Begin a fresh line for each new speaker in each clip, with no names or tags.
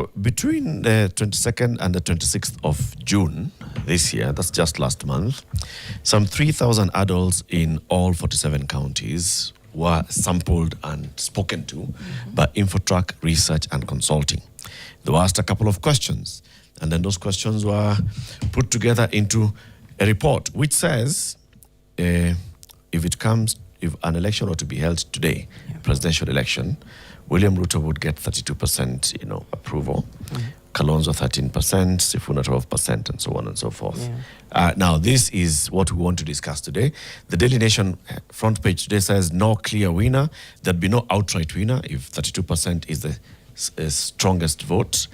So between the 22nd and the 26th of June this year, that's just last month, some 3,000 adults in all 47 counties were sampled and spoken to by Infotrak Research and Consulting. They were asked a couple of questions, and then those questions were put together into a report which says if an election were to be held today, presidential election, William Ruto would get 32%, approval. Kalonzo 13%, Sifuna 12%, and so on and so forth. Now, this is what we want to discuss today. The Daily Nation front page today says no clear winner. There'd be no outright winner if 32% is the strongest vote.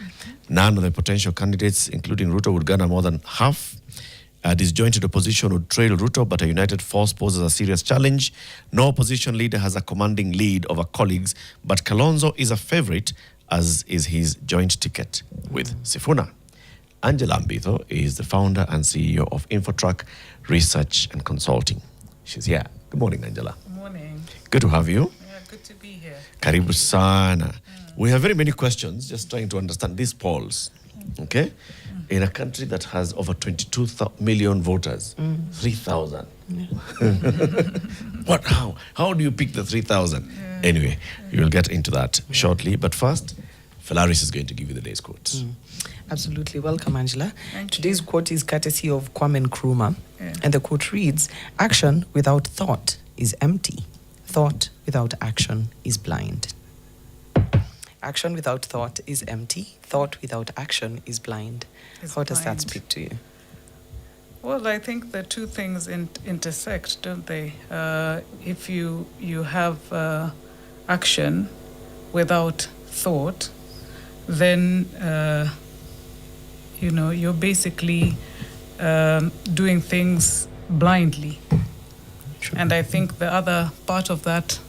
None of the potential candidates, including Ruto, would garner more than half. Disjointed opposition would trail Ruto, but a united force poses a serious challenge. No opposition leader has a commanding lead over colleagues, but Kalonzo is a favorite, as is his joint ticket with Sifuna. Angela Ambitho is the founder and CEO of Infotrak Research and Consulting. She's here. Good morning, Angela.
Good morning.
Good to have you.
Yeah, good to be here.
Karibu sana. We have very many questions, just trying to understand these polls. Okay? In a country that has over 22 million voters, 3,000. How do you pick the 3,000? Anyway, we will get into that shortly. But first, Felaris is going to give you the day's quotes.
Absolutely. Welcome, Angela. Today's quote is courtesy of Kwame Nkrumah. And the quote reads, "Action without thought is empty. Thought without action is blind." Action without thought is empty. Thought without action is blind. How does that speak to you?
Well, I think the two things intersect, don't they? If you have action without thought, then you're basically doing things blindly. True. And I think the other part of that,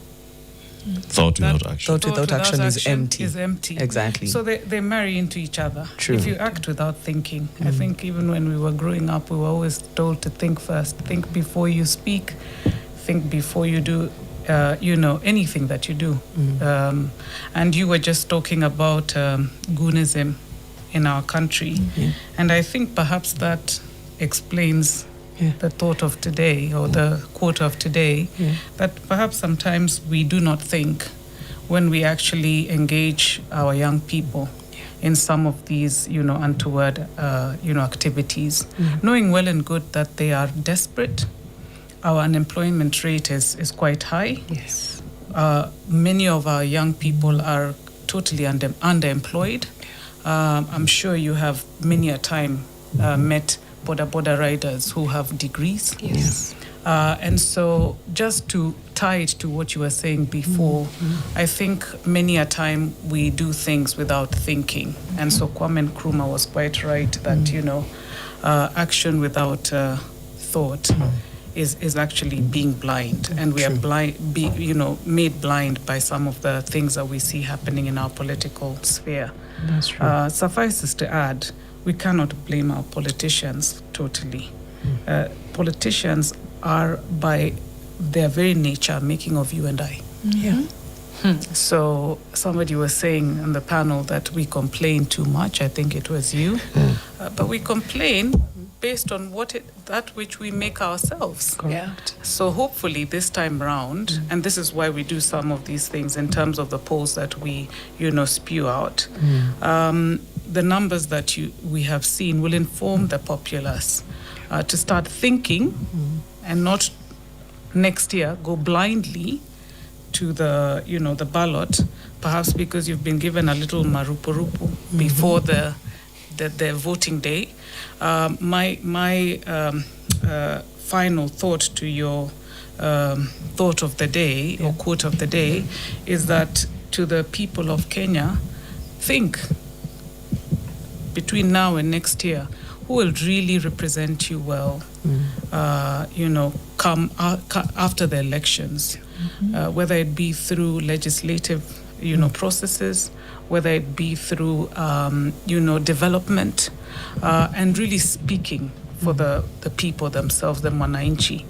Thought without action.
Thought without action is empty. Exactly.
So they marry into each other.
True.
If you act without thinking, I think even when we were growing up, we were always told to think first. Think before you speak. Think before you do, anything that you do. And you were just talking about goonism in our country. And I think perhaps that explains the thought of today, or the quote of today, that perhaps sometimes we do not think when we actually engage our young people in some of these, untoward, activities, knowing well and good that they are desperate. Our unemployment rate is quite high.
Yes.
Many of our young people are totally underemployed. I'm sure you have many a time met border riders who have degrees.
Yes.
And so just to tie it to what you were saying before, I think many a time we do things without thinking. And so Kwame Nkrumah was quite right that, action without thought is actually being blind. And we are made blind by some of the things that we see happening in our political sphere.
That's true.
Suffices to add, we cannot blame our politicians totally. Politicians are, by their very nature, making of you and I. So somebody was saying on the panel that we complain too much. I think it was you. But we complain based on that which we make ourselves.
Correct.
So hopefully this time round, and this is why we do some of these things in terms of the polls that we, spew out, the numbers that we have seen will inform the populace to start thinking and not next year go blindly to the, the ballot, perhaps because you've been given a little marupurupu before the voting day. My final thought to your thought of the day or quote of the day is that to the people of Kenya, think between now and next year, who will really represent you well, come after the elections, whether it be through legislative, processes, whether it be through, development, and really speaking for the people themselves, the Mwananchi.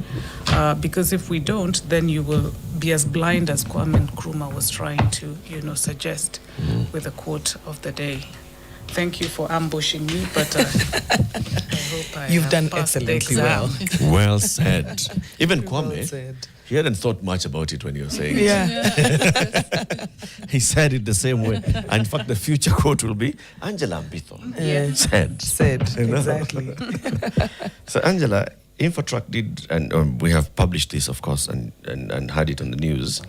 Because if we don't, then you will be as blind as Kwame Nkrumah was trying to, suggest with the quote of the day. thank you for ambushing me, but I hope
You've
have
done
passed the
excellently
exam.
well.
Well said. Even
Well
Kwame,
said.
he hadn't thought much about it when you were saying it.
Yeah.
He said it the same way. And in fact, the future quote will be Angela Ambitho said.
Said,
You know?
exactly.
So, Angela, Infotrak did, and we have published this, of course, and had it on the news.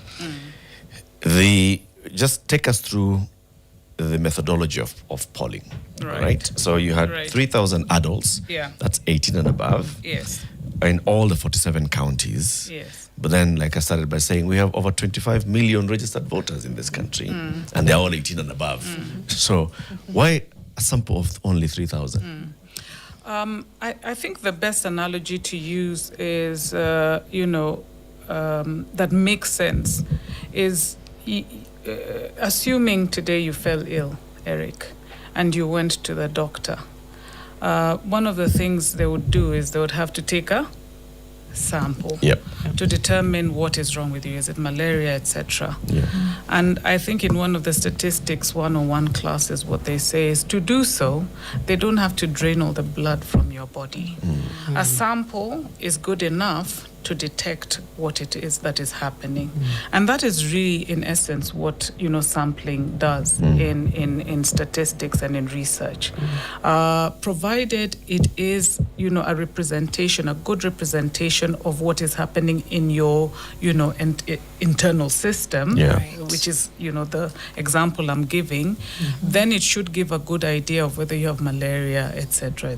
Just take us through the methodology of polling, right? So you had 3,000 adults, that's 18 and above, in all the 47 counties.
Yes.
But then, like I started by saying, we have over 25 million registered voters in this country, and they're all 18 and above. So why a sample of only 3,000?
I think the best analogy to use is, that makes sense, is assuming today you fell ill, Eric, and you went to the doctor. One of the things they would do is they would have to take a sample to determine what is wrong with you. Is it malaria, etc.? And I think in one of the statistics 101 classes, what they say is to do so, they don't have to drain all the blood from your body. A sample is good enough to detect what it is that is happening. And that is really, in essence, what, sampling does in statistics and in research. Provided it is, a representation, a good representation of what is happening in your, internal system, which is, the example I'm giving, then it should give a good idea of whether you have malaria, etc.,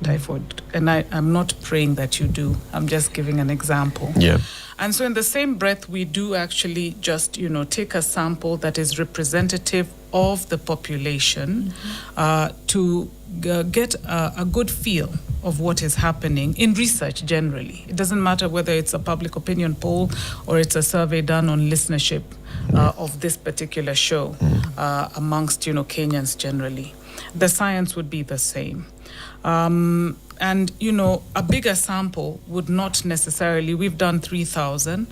typhoid. And I'm not praying that you do. I'm just giving an example. And so in the same breath, we do actually just, take a sample that is representative of the population to get a good feel of what is happening in research generally. It doesn't matter whether it's a public opinion poll or it's a survey done on listenership of this particular show amongst, Kenyans generally. The science would be the same. And, a bigger sample would not necessarily, we've done 3,000.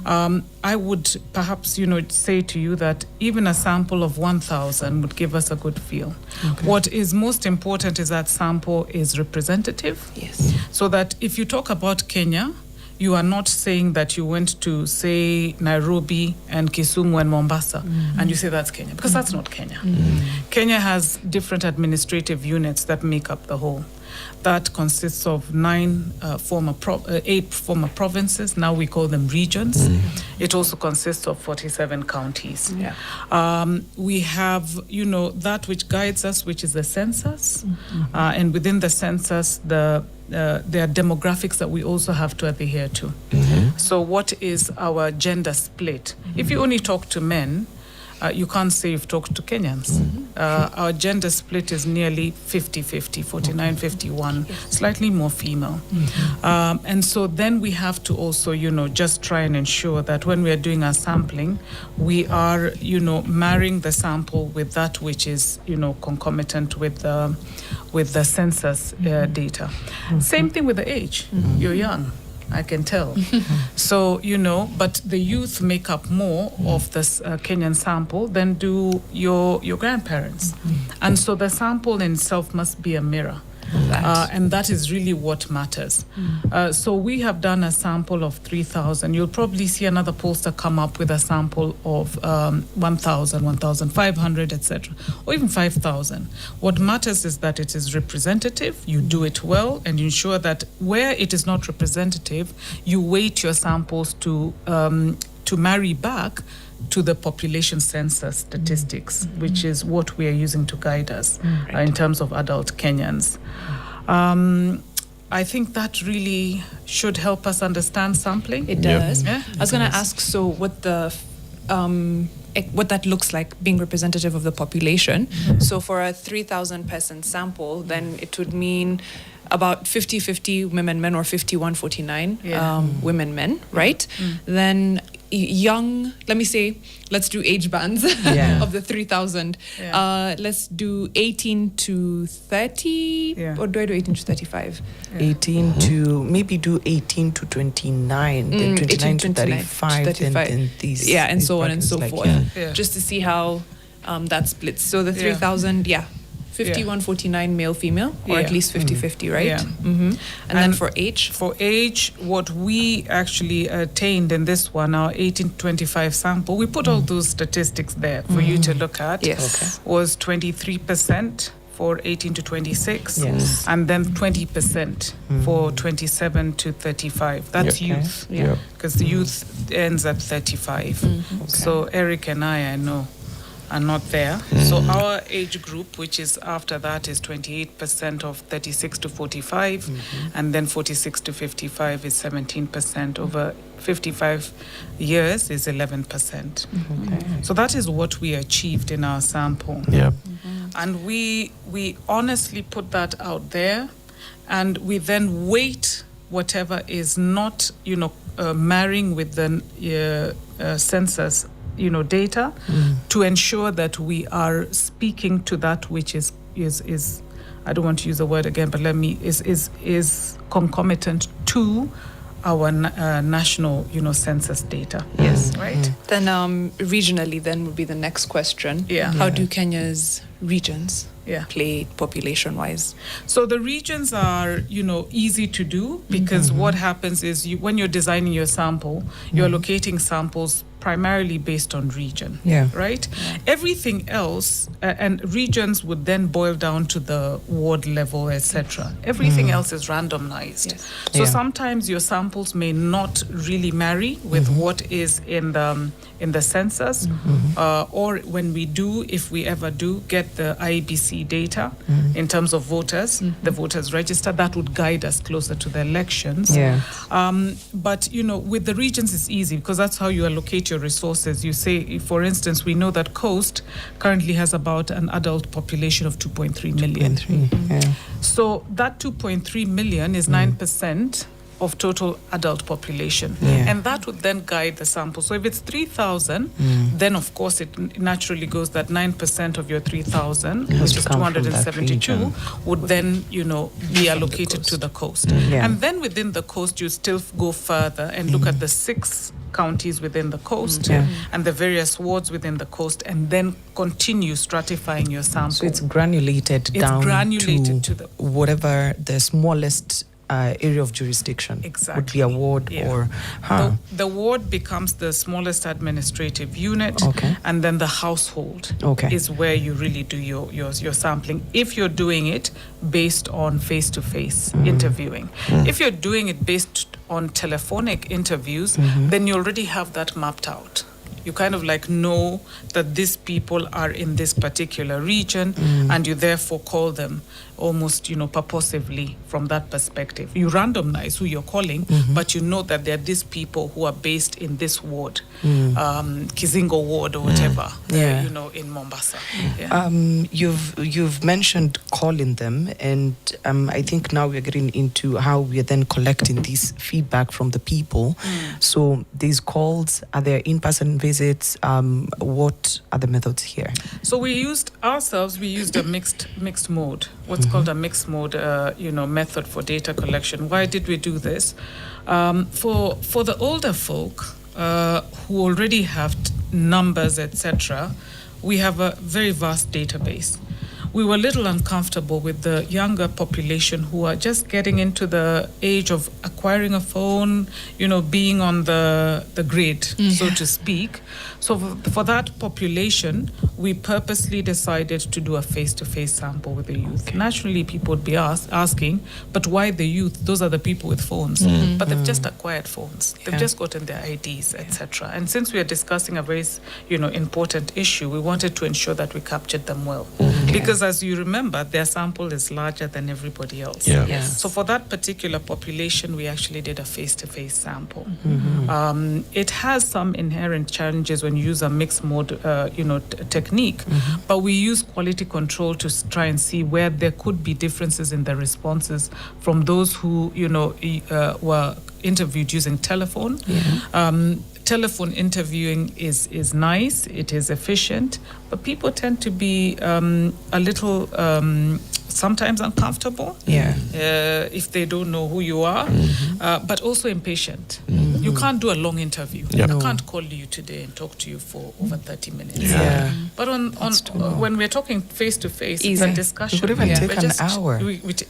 I would perhaps, say to you that even a sample of 1,000 would give us a good feel. What is most important is that sample is representative.
Yes.
So that if you talk about Kenya, you are not saying that you went to, say, Nairobi and Kisumu and Mombasa, and you say that's Kenya, because that's not Kenya. Kenya has different administrative units that make up the whole. That consists of 8 former provinces. Now we call them regions. It also consists of 47 counties. We have, that which guides us, which is the census. And within the census, there are demographics that we also have to adhere to. So what is our gender split? If you only talk to men, you can't say you've talked to Kenyans. Our gender split is nearly 50-50, 49-51, slightly more female. And so then we have to also, just try and ensure that when we are doing our sampling, we are, marrying the sample with that which is, concomitant with the census data. Same thing with the age. You're young, I can tell. So, but the youth make up more of this Kenyan sample than do your grandparents. And so the sample in itself must be a mirror. And that is really what matters. So we have done a sample of 3,000. You'll probably see another poster come up with a sample of 1,000, 1,500, etc., or even 5,000. What matters is that it is representative, you do it well, and you ensure that where it is not representative, you weight your samples to marry back to the population census statistics, which is what we are using to guide us in terms of adult Kenyans. I think that really should help us understand sampling.
It does.
Yeah.
I was going to ask, so what that looks like being representative of the population. So for a 3,000 person sample, then it would mean about 50-50 women, men, or 51-49 women, men, right? Then young, let's do age bands of the 3,000. Let's do 18 to 30, or do I do 18 to 35?
18 to, maybe do 18 to 29, then 29 to 35, then these.
And
these
so on and so
brackets,
forth. Just to see how that splits. So the 3,000, 51-49 male female, or at least 50-50, right?
Yeah.
And then for age?
For age, what we actually attained in this one, our 18-25 sample, we put all those statistics there for you to look at.
Yes.
Was 23% for 18 to 26,
Yes.
and then 20% for 27 to 35. That's youth,
Yeah.
because the youth ends at 35. So Eric and I know, are not there. So our age group, which is after that, is 28% of 36 to 45, and then 46 to 55 is 17%. Over 55 years is 11%. So that is what we achieved in our sample.
Yeah.
And we honestly put that out there, and we then weight whatever is not, marrying with the census, data, to ensure that we are speaking to that which is I don't want to use the word again, but is concomitant to our national, census data.
Yes.
Right.
Then regionally, then would be the next question.
Yeah.
How do Kenya's regions
Yeah.
play population-wise?
So the regions are, easy to do, because what happens is when you're designing your sample, you're locating samples primarily based on region.
Yeah.
Right? Everything else, and regions would then boil down to the ward level, etc. Everything else is randomized.
Yes.
So
Yeah.
sometimes your samples may not really marry with what is in the census, or when we do, if we ever do get the IEBC data in terms of voters, the voters register, that would guide us closer to the elections.
Yeah.
But with the regions it's easy, because that's how you allocate your resources. You say, for instance, we know that Coast currently has about an adult population of 2.3 million.
Yeah.
So that 2.3 million is 9% of total adult population.
Yeah.
And that would then guide the sample. So if it's 3,000, then of course it naturally goes that 9% of your 3,000,
Has
which
to
is
come from that
272,
region.
would then, be allocated to the coast.
Yeah.
And then within the coast, you still go further and look at the 6 counties within the coast
Yeah.
and the various wards within the coast, and then continue stratifying your sample.
So it's granulated
It's
down
granulated to the-
whatever the smallest area of jurisdiction would be
Exactly.
a ward
Yeah.
or
The ward becomes the smallest administrative unit,
Okay.
and then the household
Okay.
is where you really do your sampling, if you're doing it based on face-to-face interviewing. If you're doing it based on telephonic interviews, then you already have that mapped out. You kind of know that these people are in this particular region, and you therefore call them almost, purposively from that perspective. You randomize who you're calling, but you know that there are these people who are based in this ward, Kizingo ward or whatever,
Yeah.
in Mombasa. Yeah.
You've mentioned calling them, and I think now we're getting into how we're then collecting this feedback from the people. So these calls, are there in-person visits? What are the methods here?
So we used a mixed mode, what's called a mixed mode, method for data collection. Why did we do this? For the older folk who already have numbers, etc., we have a very vast database. We were a little uncomfortable with the younger population who are just getting into the age of acquiring a phone, being on the grid, so to speak. So for that population, we purposely decided to do a face-to-face sample with the youth. Naturally, people would be asking, but why the youth? Those are the people with phones. But they've just acquired phones. They've just gotten their IDs, etc. And since we are discussing a very, important issue, we wanted to ensure that we captured them well. Because as you remember, their sample is larger than everybody else.
Yeah.
Yes.
So for that particular population, we actually did a face-to-face sample. It has some inherent challenges when you use a mixed mode, technique, but we use quality control to try and see where there could be differences in the responses from those who, were interviewed using telephone. Telephone interviewing is nice, it is efficient, but people tend to be a little sometimes uncomfortable if they don't know who you are, but also impatient. You can't do a long interview.
Yep.
I
No.
can't call you today and talk to you for over 30 minutes.
Yeah.
But when we're talking face to face, it's a
Easy.
discussion.
It could even take
We're
an hour.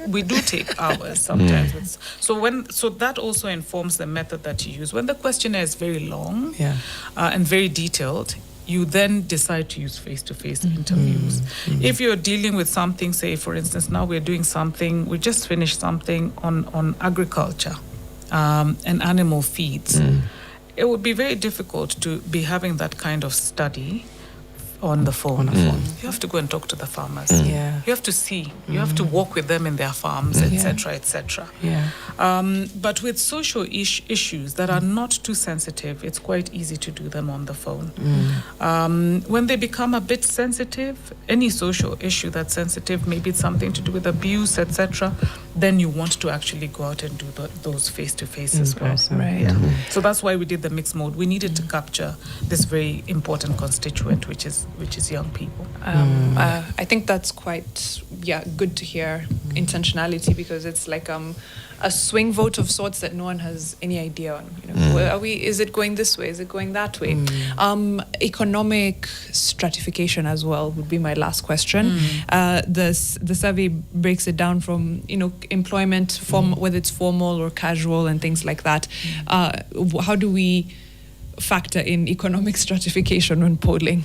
We do take hours sometimes. So that also informs the method that you use. When the questionnaire is very long
Yeah.
and very detailed, you then decide to use face-to-face interviews. If you're dealing with something, say, for instance, now we just finished something on agriculture and animal feeds. It would be very difficult to be having that kind of study on the phone. You have to go and talk to the farmers.
Yeah.
You have to see. You have to walk with them in their farms, etc., etc.
Yeah.
But with social issues that are not too sensitive, it's quite easy to do them on the phone. When they become a bit sensitive, any social issue that's sensitive, maybe it's something to do with abuse, etc., then you want to actually go out and do those face-to-face as well.
Right.
Yeah. So that's why we did the mixed mode. We needed to capture this very important constituent, which is young people.
I think that's quite good to hear intentionality, because it's like a swing vote of sorts that no one has any idea on. Is it going this way? Is it going that way? Economic stratification as well would be my last question. The survey breaks it down from employment, whether it's formal or casual and things like that. How do we factor in economic stratification when polling?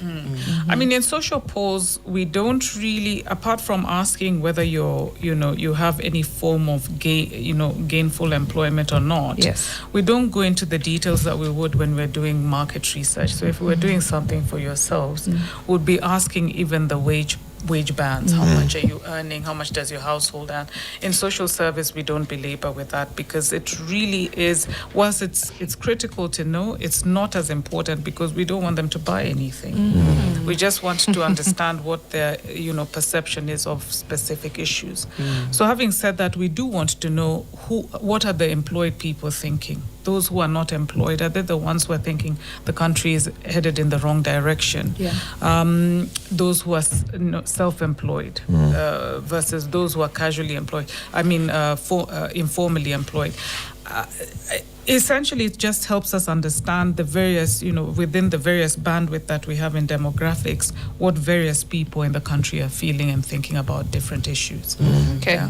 I mean, in social polls, we don't really, apart from asking whether you have any form of gainful employment or not.
Yes.
We don't go into the details that we would when we're doing market research. So if we were doing something for yourselves, we'd be asking even the wage bands. How much are you earning? How much does your household earn? In social service, we don't belabor with that, because it really is, whilst it's critical to know, it's not as important, because we don't want them to buy anything. We just want to understand what their perception is of specific issues. So having said that, we do want to know what are the employed people thinking. Those who are not employed, are they the ones who are thinking the country is headed in the wrong direction? Those who are self-employed versus those who are casually employed, informally employed. Essentially, it just helps us understand the various, within the various bandwidth that we have in demographics, what various people in the country are feeling and thinking about different issues.
Okay.
Yeah.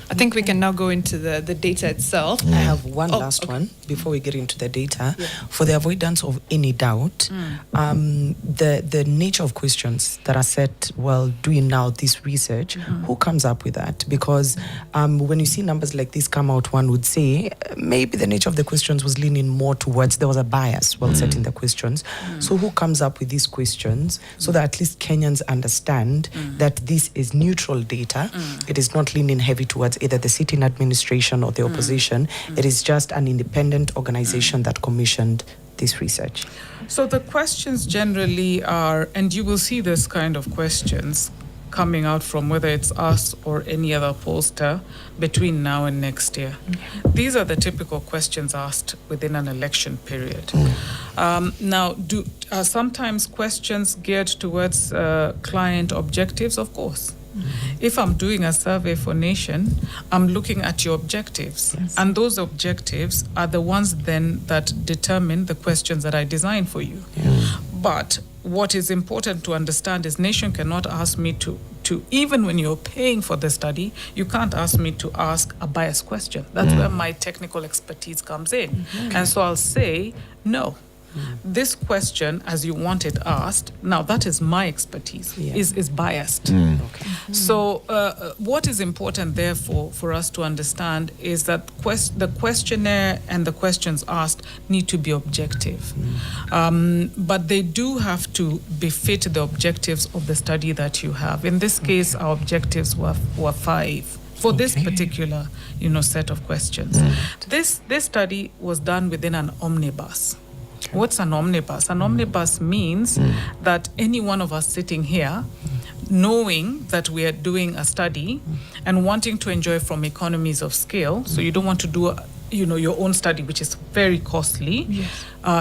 I think we can now go into the data itself.
I have one last one before we get into the data. For the avoidance of any doubt, the nature of questions that are set while doing now this research, who comes up with that? Because when you see numbers like this come out, one would say maybe the nature of the questions was leaning more towards there was a bias while setting the questions. So who comes up with these questions so that at least Kenyans understand that this is neutral data? It is not leaning heavy towards either the sitting administration or the opposition. It is just an independent organization that commissioned this research.
So the questions generally are, and you will see this kind of questions coming out from whether it's us or any other pollster between now and next year. These are the typical questions asked within an election period. Now, are sometimes questions geared towards client objectives? Of course. If I'm doing a survey for Nation, I'm looking at your objectives. And those objectives are the ones then that determine the questions that I design for you. But what is important to understand is Nation cannot ask me to even when you're paying for the study, you can't ask me to ask a biased question. That's where my technical expertise comes in. And so I'll say, no. This question, as you want it asked, now that is my expertise, is biased. So what is important, therefore, for us to understand is that the questionnaire and the questions asked need to be objective. But they do have to befit the objectives of the study that you have. In this case, our objectives were 5. For this particular, set of questions. This study was done within an omnibus. What's an omnibus? An omnibus means that any one of us sitting here, knowing that we are doing a study and wanting to enjoy from economies of scale, so you don't want to do your own study, which is very costly.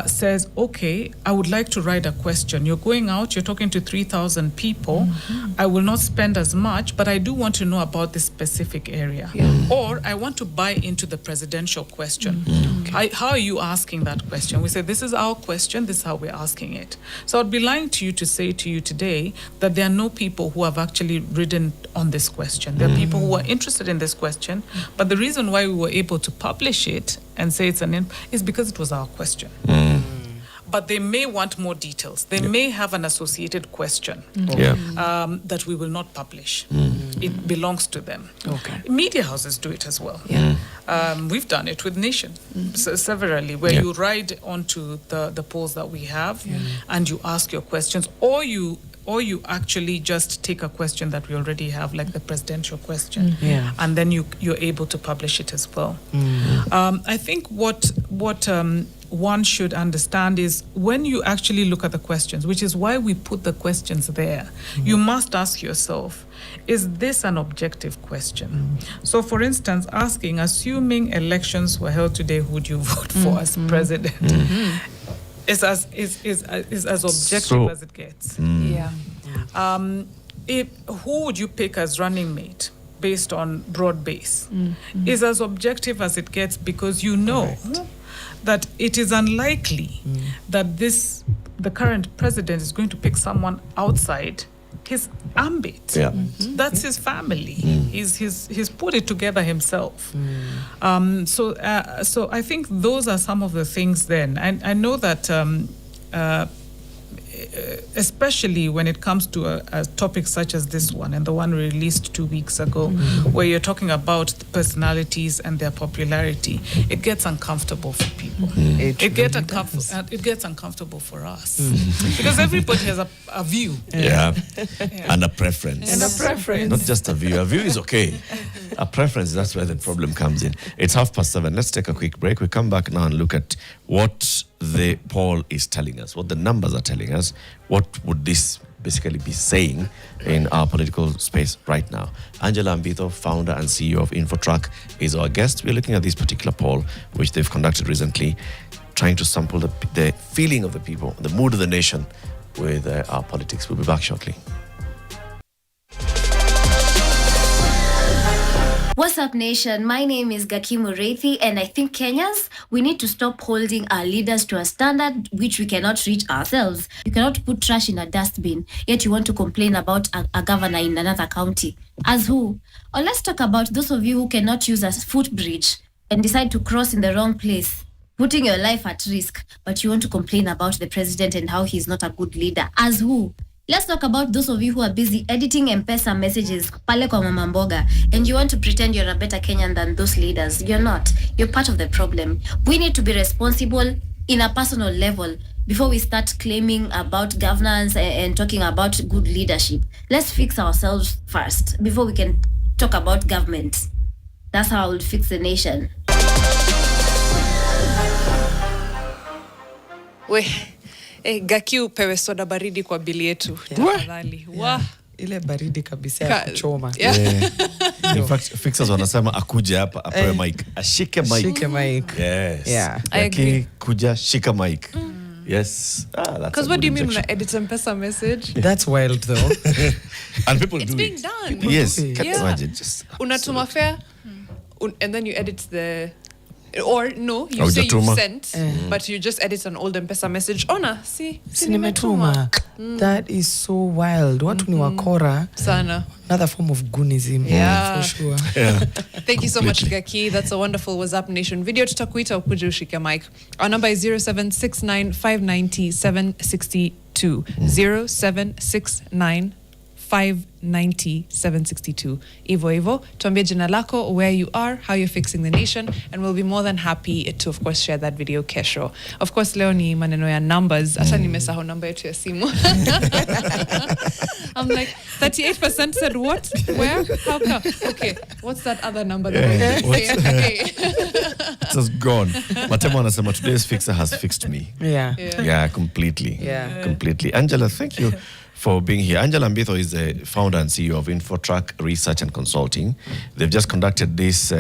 says, okay, I would like to write a question. You're going out, you're talking to 3,000 people. I will not spend as much, but I do want to know about this specific area. Or I want to buy into the presidential question. How are you asking that question? We say, this is our question, this is how we're asking it. So I'd be lying to you to say to you today that there are no people who have actually written on this question. There are people who are interested in this question, but the reason why we were able to publish it and say it's is because it was our question. But they may want more details. They may have an associated question that we will not publish. It belongs to them. Media houses do it as well. We've done it with Nation severally, where you ride onto the polls that we have and you ask your questions, or you actually just take a question that we already have, like the presidential question, and then you're able to publish it as well. I think what one should understand is when you actually look at the questions, which is why we put the questions there, you must ask yourself, is this an objective question? So for instance, assuming elections were held today, who would you vote for as president? Is as objective as it gets. Who would you pick as running mate based on broad base? Is as objective as it gets, because you know that it is unlikely that the current president is going to pick someone outside his ambit. That's his family. He's put it together himself. So I think those are some of the things then. And I know that especially when it comes to a topic such as this one and the one we released 2 weeks ago, where you're talking about the personalities and their popularity, it gets uncomfortable for people. It gets uncomfortable for us because everybody has a view.
And a preference. Not just a view. A view is okay. A preference, that's where the problem comes in. It's 7:30. Let's take a quick break. We come back now and look at what the poll is telling us, what the numbers are telling us. What would this basically be saying in our political space right now? Angela Ambitho, founder and CEO of Infotrak, is our guest. We're looking at this particular poll, which they've conducted recently, trying to sample the feeling of the people, the mood of the nation with our politics. We'll be back shortly.
What's up, nation? My name is Gaki Mureithi, and I think Kenyans, we need to stop holding our leaders to a standard which we cannot reach ourselves. You cannot put trash in a dustbin, yet you want to complain about a governor in another county. As who? Or let's talk about those of you who cannot use a footbridge and decide to cross in the wrong place, putting your life at risk, but you want to complain about the president and how he's not a good leader. As who? Let's talk about those of you who are busy editing M-Pesa messages pale kwa mama mboga, and you want to pretend you're a better Kenyan than those leaders. You're not. You're part of the problem. We need to be responsible in a personal level before we start claiming about governance and talking about good leadership. Let's fix ourselves first before we can talk about government. That's how I will fix the nation.
Gaki upewe soda baridi kwa bili yetu. Tafadhali.
Ile baridi kabisa ya kuchoma.
In fact, fixers wanasema akuje hapa apewe mic. Ashike mic.
Shike mic.
Yes.
I agree.
Kuja shika mic. Yes.
Because what do you mean when I edit a M-Pesa message?
That's wild though.
And people do
it's being done.
Yes. Can you imagine? Just
unatuma fare, and then you edit the... Or no, you say you sent, but you just edit an old M-Pesa message. Ona, si nimetuma.
That is so wild. Watu ni wakora.
Sana.
Another form of goonism. For sure.
Thank you so much, Gaki. That's a wonderful What's Up Nation video. Tutakuita ukuje ushike mic. Our number is 0769-590-762. 0769-590-762. Ivo, tuambie jina lako, where you are, how you're fixing the nation, and we'll be more than happy to, of course, share that video kesho. Of course, leo ni maneno ya numbers. Ata nimesahau number yetu ya simu. I'm like, 38% said what? Where? How come? Okay, what's that other number?
It has gone. Matemo anasema today's fixer has fixed me.
Yeah,
completely.
Yeah.
Completely. Angela, thank you for being here. Angela Ambitho is the founder and CEO of Infotrak Research and Consulting. They've just conducted this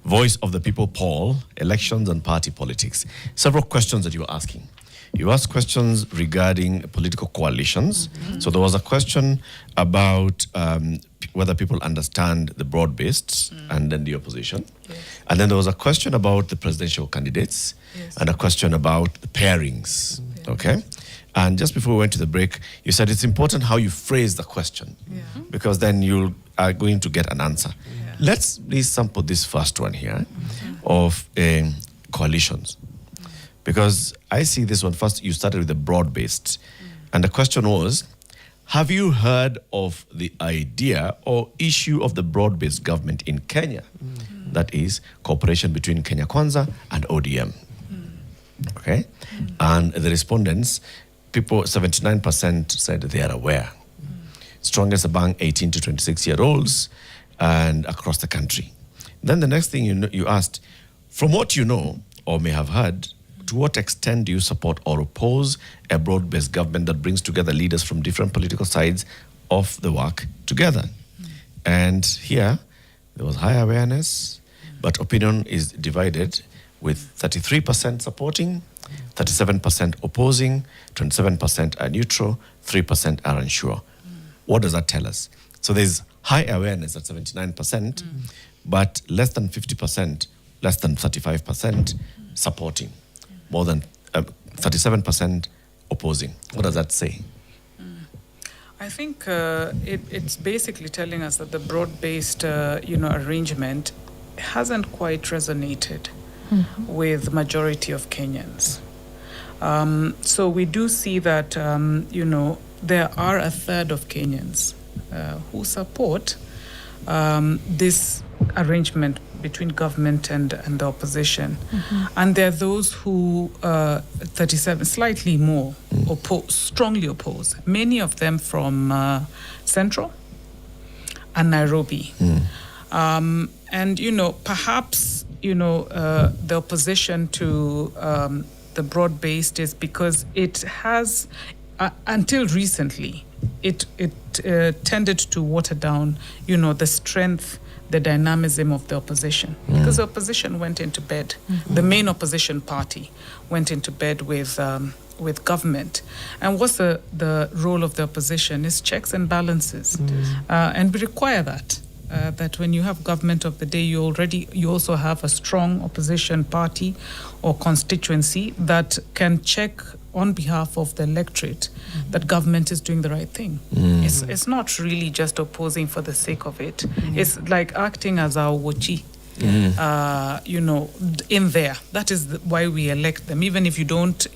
Voice of the People poll, elections and party politics. Several questions that you were asking. You asked questions regarding political coalitions. So there was a question about whether people understand the broad-based and then the opposition.
Yes.
And then there was a question about the presidential candidates and a question about the pairings. Okay? And just before we went to the break, you said it's important how you phrase the question because then you are going to get an answer. Let's please sample this first one here of coalitions. Because I see this one first, you started with the broad-based. And the question was, have you heard of the idea or issue of the broad-based government in Kenya? That is, cooperation between Kenya Kwanza and ODM. Okay? And the respondents, 79% said they are aware. Strongest among 18 to 26-year-olds and across the country. Then the next thing you asked, from what you know or may have heard, to what extent do you support or oppose a broad-based government that brings together leaders from different political sides of the work together? And here, there was high awareness, but opinion is divided with 33% supporting, 37% opposing, 27% are neutral, 3% are unsure. What does that tell us? So there's high awareness at 79%, but less than 50%, less than 35% supporting. More than 37% opposing. What does that say?
I think it's basically telling us that the broad-based, arrangement hasn't quite resonated with the majority of Kenyans. So we do see that, there are a third of Kenyans who support this arrangement between government and the opposition. And there are those who, 37, slightly more, strongly oppose. Many of them from Central and Nairobi. And, perhaps, the opposition to the broad-based is because it has, until recently, it tended to water down, the strength, the dynamism of the opposition. Because the opposition went into bed. The main opposition party went into bed with government. And what's the role of the opposition is checks and balances. And we require that. That when you have government of the day, you also have a strong opposition party or constituency that can check on behalf of the electorate that government is doing the right thing. It's not really just opposing for the sake of it. It's like acting as our watchy. In there. That is why we elect them. Even if you don't,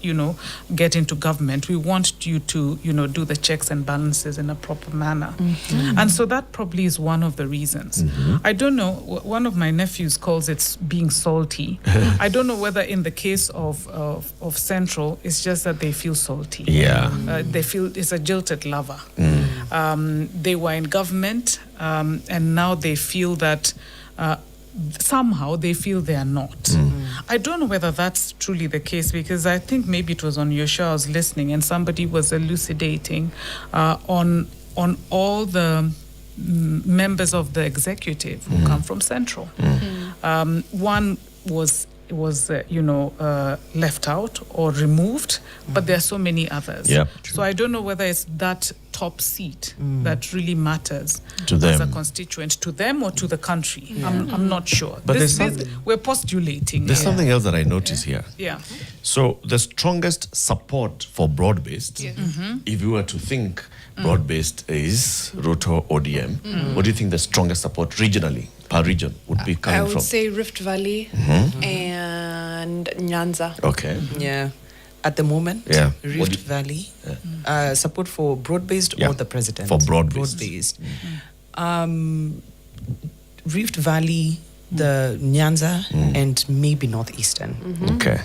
get into government, we want you to, do the checks and balances in a proper manner. And so that probably is one of the reasons. I don't know, one of my nephews calls it being salty. I don't know whether in the case of Central, it's just that they feel salty. They feel it's a jilted lover. They were in government and now they feel that somehow they feel they are not. I don't know whether that's truly the case because I think maybe it was on your show I was listening and somebody was elucidating on all the members of the executive who come from Central. One was left out or removed, but there are so many others. So I don't know whether it's that top seat that really matters
to them
as a constituent, to them or to the country. I'm not sure. But we're postulating.
There's something else that I notice here. So the strongest support for broad-based, if you were to think broad-based is Ruto ODM, what do you think the strongest support regionally, per region, would be coming from?
I would say Rift Valley and Nyanza.
Okay.
At the moment, Rift Valley, support for broad-based or the president?
For broad-based.
Rift Valley, the Nyanza, and maybe Northeastern.
Okay.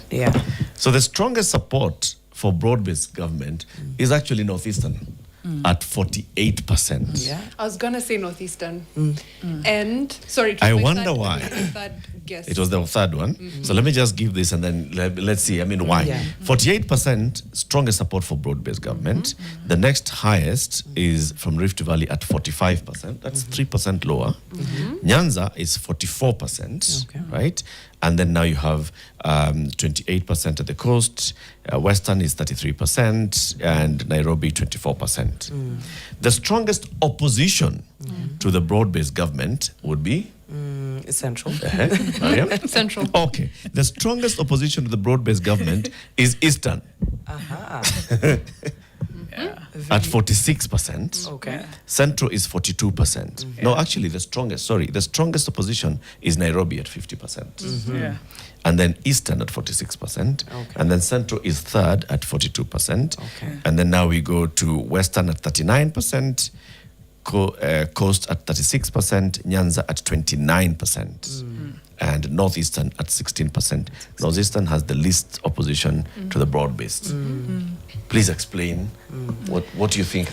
So the strongest support for broad-based government is actually Northeastern. at 48%.
Yeah.
I was gonna say Northeastern, and sorry. it was
I
my
wonder
third-
why.
my third guess.
It was the third one. So let me just give this and then let's see. I mean, why?
Yeah.
48% strongest support for broad-based government. The next highest is from Rift Valley at 45%. That's 3% lower. Nyanza is 44%,
Okay.
right? And then now you have 28% at the coast. Western is 33%, and Nairobi 24%. The strongest opposition to the broad-based government would be
Central.
Mariam?
Central.
Okay. The strongest opposition to the broad-based government is Eastern
Aha.
at 46%.
Okay.
Central is 42%. No, actually, the strongest opposition is Nairobi at 50%.
Yeah.
And then Eastern at 46%.
Okay.
And then Central is third at 42%.
Okay.
And then now we go to Western at 39%. Coast at 36%, Nyanza at 29%, and Northeastern at 16%. Northeastern has the least opposition to the broad-based. Please explain what you think.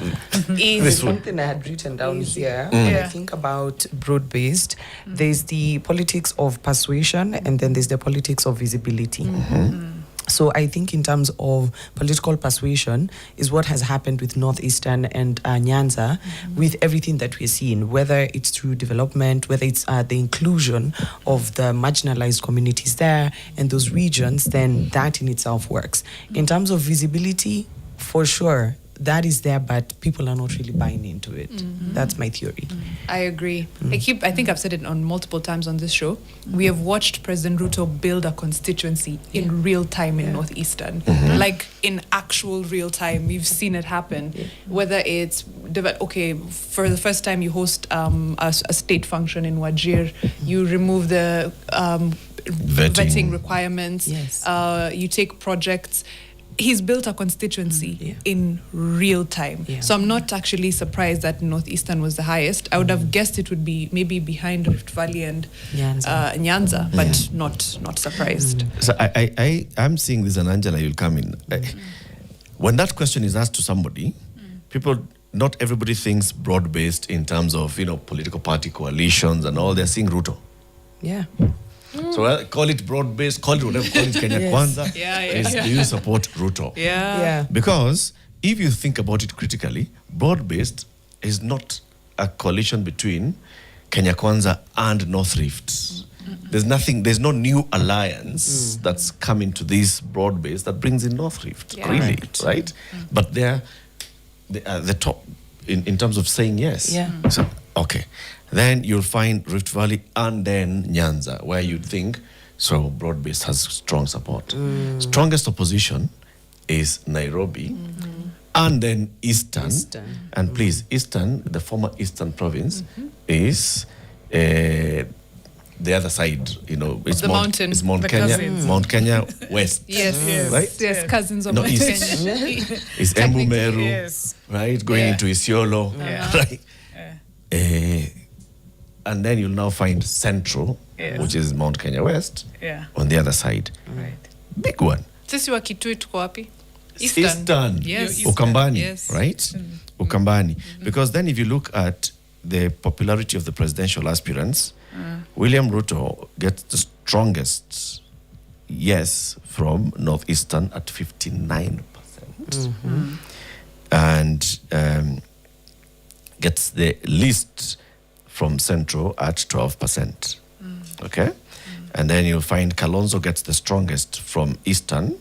There's something I had written down here. When I think about broad-based, there's the politics of persuasion, and then there's the politics of visibility. So I think in terms of political persuasion is what has happened with Northeastern and Nyanza with everything that we're seeing, whether it's through development, whether it's the inclusion of the marginalized communities there and those regions, then that in itself works. In terms of visibility, for sure, that is there, but people are not really buying into it. That's my theory.
I agree. I think I've said it on multiple times on this show. We have watched President Ruto build a constituency in real time in Northeastern, like in actual real time. We've seen it happen. Whether it's for the first time you host a state function in Wajir, you remove the vetting requirements.
Yes.
You take projects. He's built a constituency in real time.
Yeah.
So I'm not actually surprised that Northeastern was the highest. I would have guessed it would be maybe behind Rift Valley and Nyanza, but not surprised.
So I'm seeing this, and Angela, you'll come in. When that question is asked to somebody, not everybody thinks broad-based in terms of, political party coalitions and all. They're seeing Ruto.
Yeah.
So call it broad-based, call it whatever, call it Kenya Kwanza. Do you support Ruto?
Yeah.
Because if you think about it critically, broad-based is not a coalition between Kenya Kwanza and North Rift. There's no new alliance that's coming to this broad-based that brings in North Rift, really, right? But they are the top in terms of saying yes.
Yeah.
So, okay. Then you'll find Rift Valley and then Nyanza, where you'd think, so broad-based has strong support. Strongest opposition is Nairobi, and then Eastern. And please, Eastern, the former Eastern province, is the other side. It's
the mountain.
It's Mount
The
Kenya,
cousins.
Mount Kenya West.
Yes.
Right?
Yes, cousins of
No,
Mount
East.
Kenya.
It's Embu Meru,
Yes.
right? Going into Isiolo, right? And then you'll now find Central, which is Mount Kenya West, on the other side.
Right.
Big one.
Sisi wa Kitui tuko wapi?
Eastern.
Yes.
Ukambani,
Yes.
right? Ukambani. Because then if you look at the popularity of the presidential aspirants, William Ruto gets the strongest yes from Northeastern at 59%. And gets the least from Central at 12%. Okay? And then you'll find Kalonzo gets the strongest from Eastern.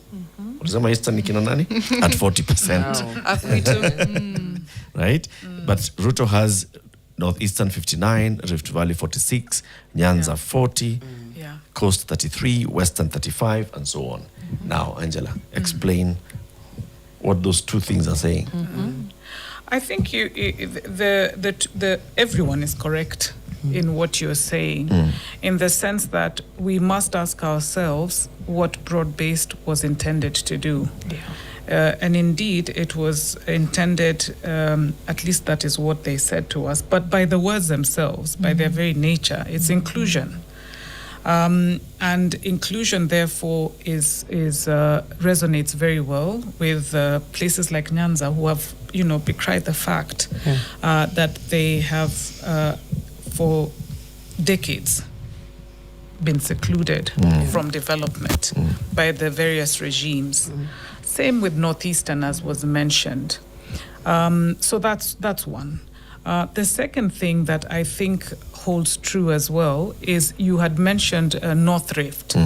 Ulisema Eastern ni kina nani? At 40%. Right? But Ruto has Northeastern 59, Rift Valley 46, Nyanza 40, Coast 33, Western 35, and so on. Now, Angela, explain what those two things are saying.
I think everyone is correct in what you're saying, in the sense that we must ask ourselves what broad-based was intended to do. And indeed, it was intended, at least that is what they said to us, but by the words themselves, by their very nature, it's inclusion. And inclusion, therefore, is resonates very well with places like Nyanza, who have, decried the fact that they have, for decades, been secluded from development by the various regimes. Same with Northeastern, as was mentioned. So that's one. The second thing that I think holds true as well is you had mentioned North Rift.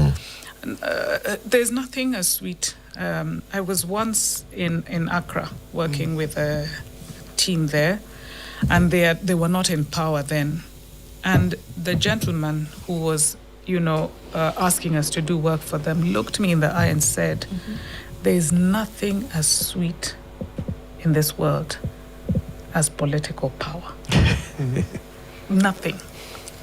There's nothing as sweet. I was once in Accra working with a team there, and they were not in power then. And the gentleman who was, asking us to do work for them looked me in the eye and said, "There's nothing as sweet in this world as political power." Nothing.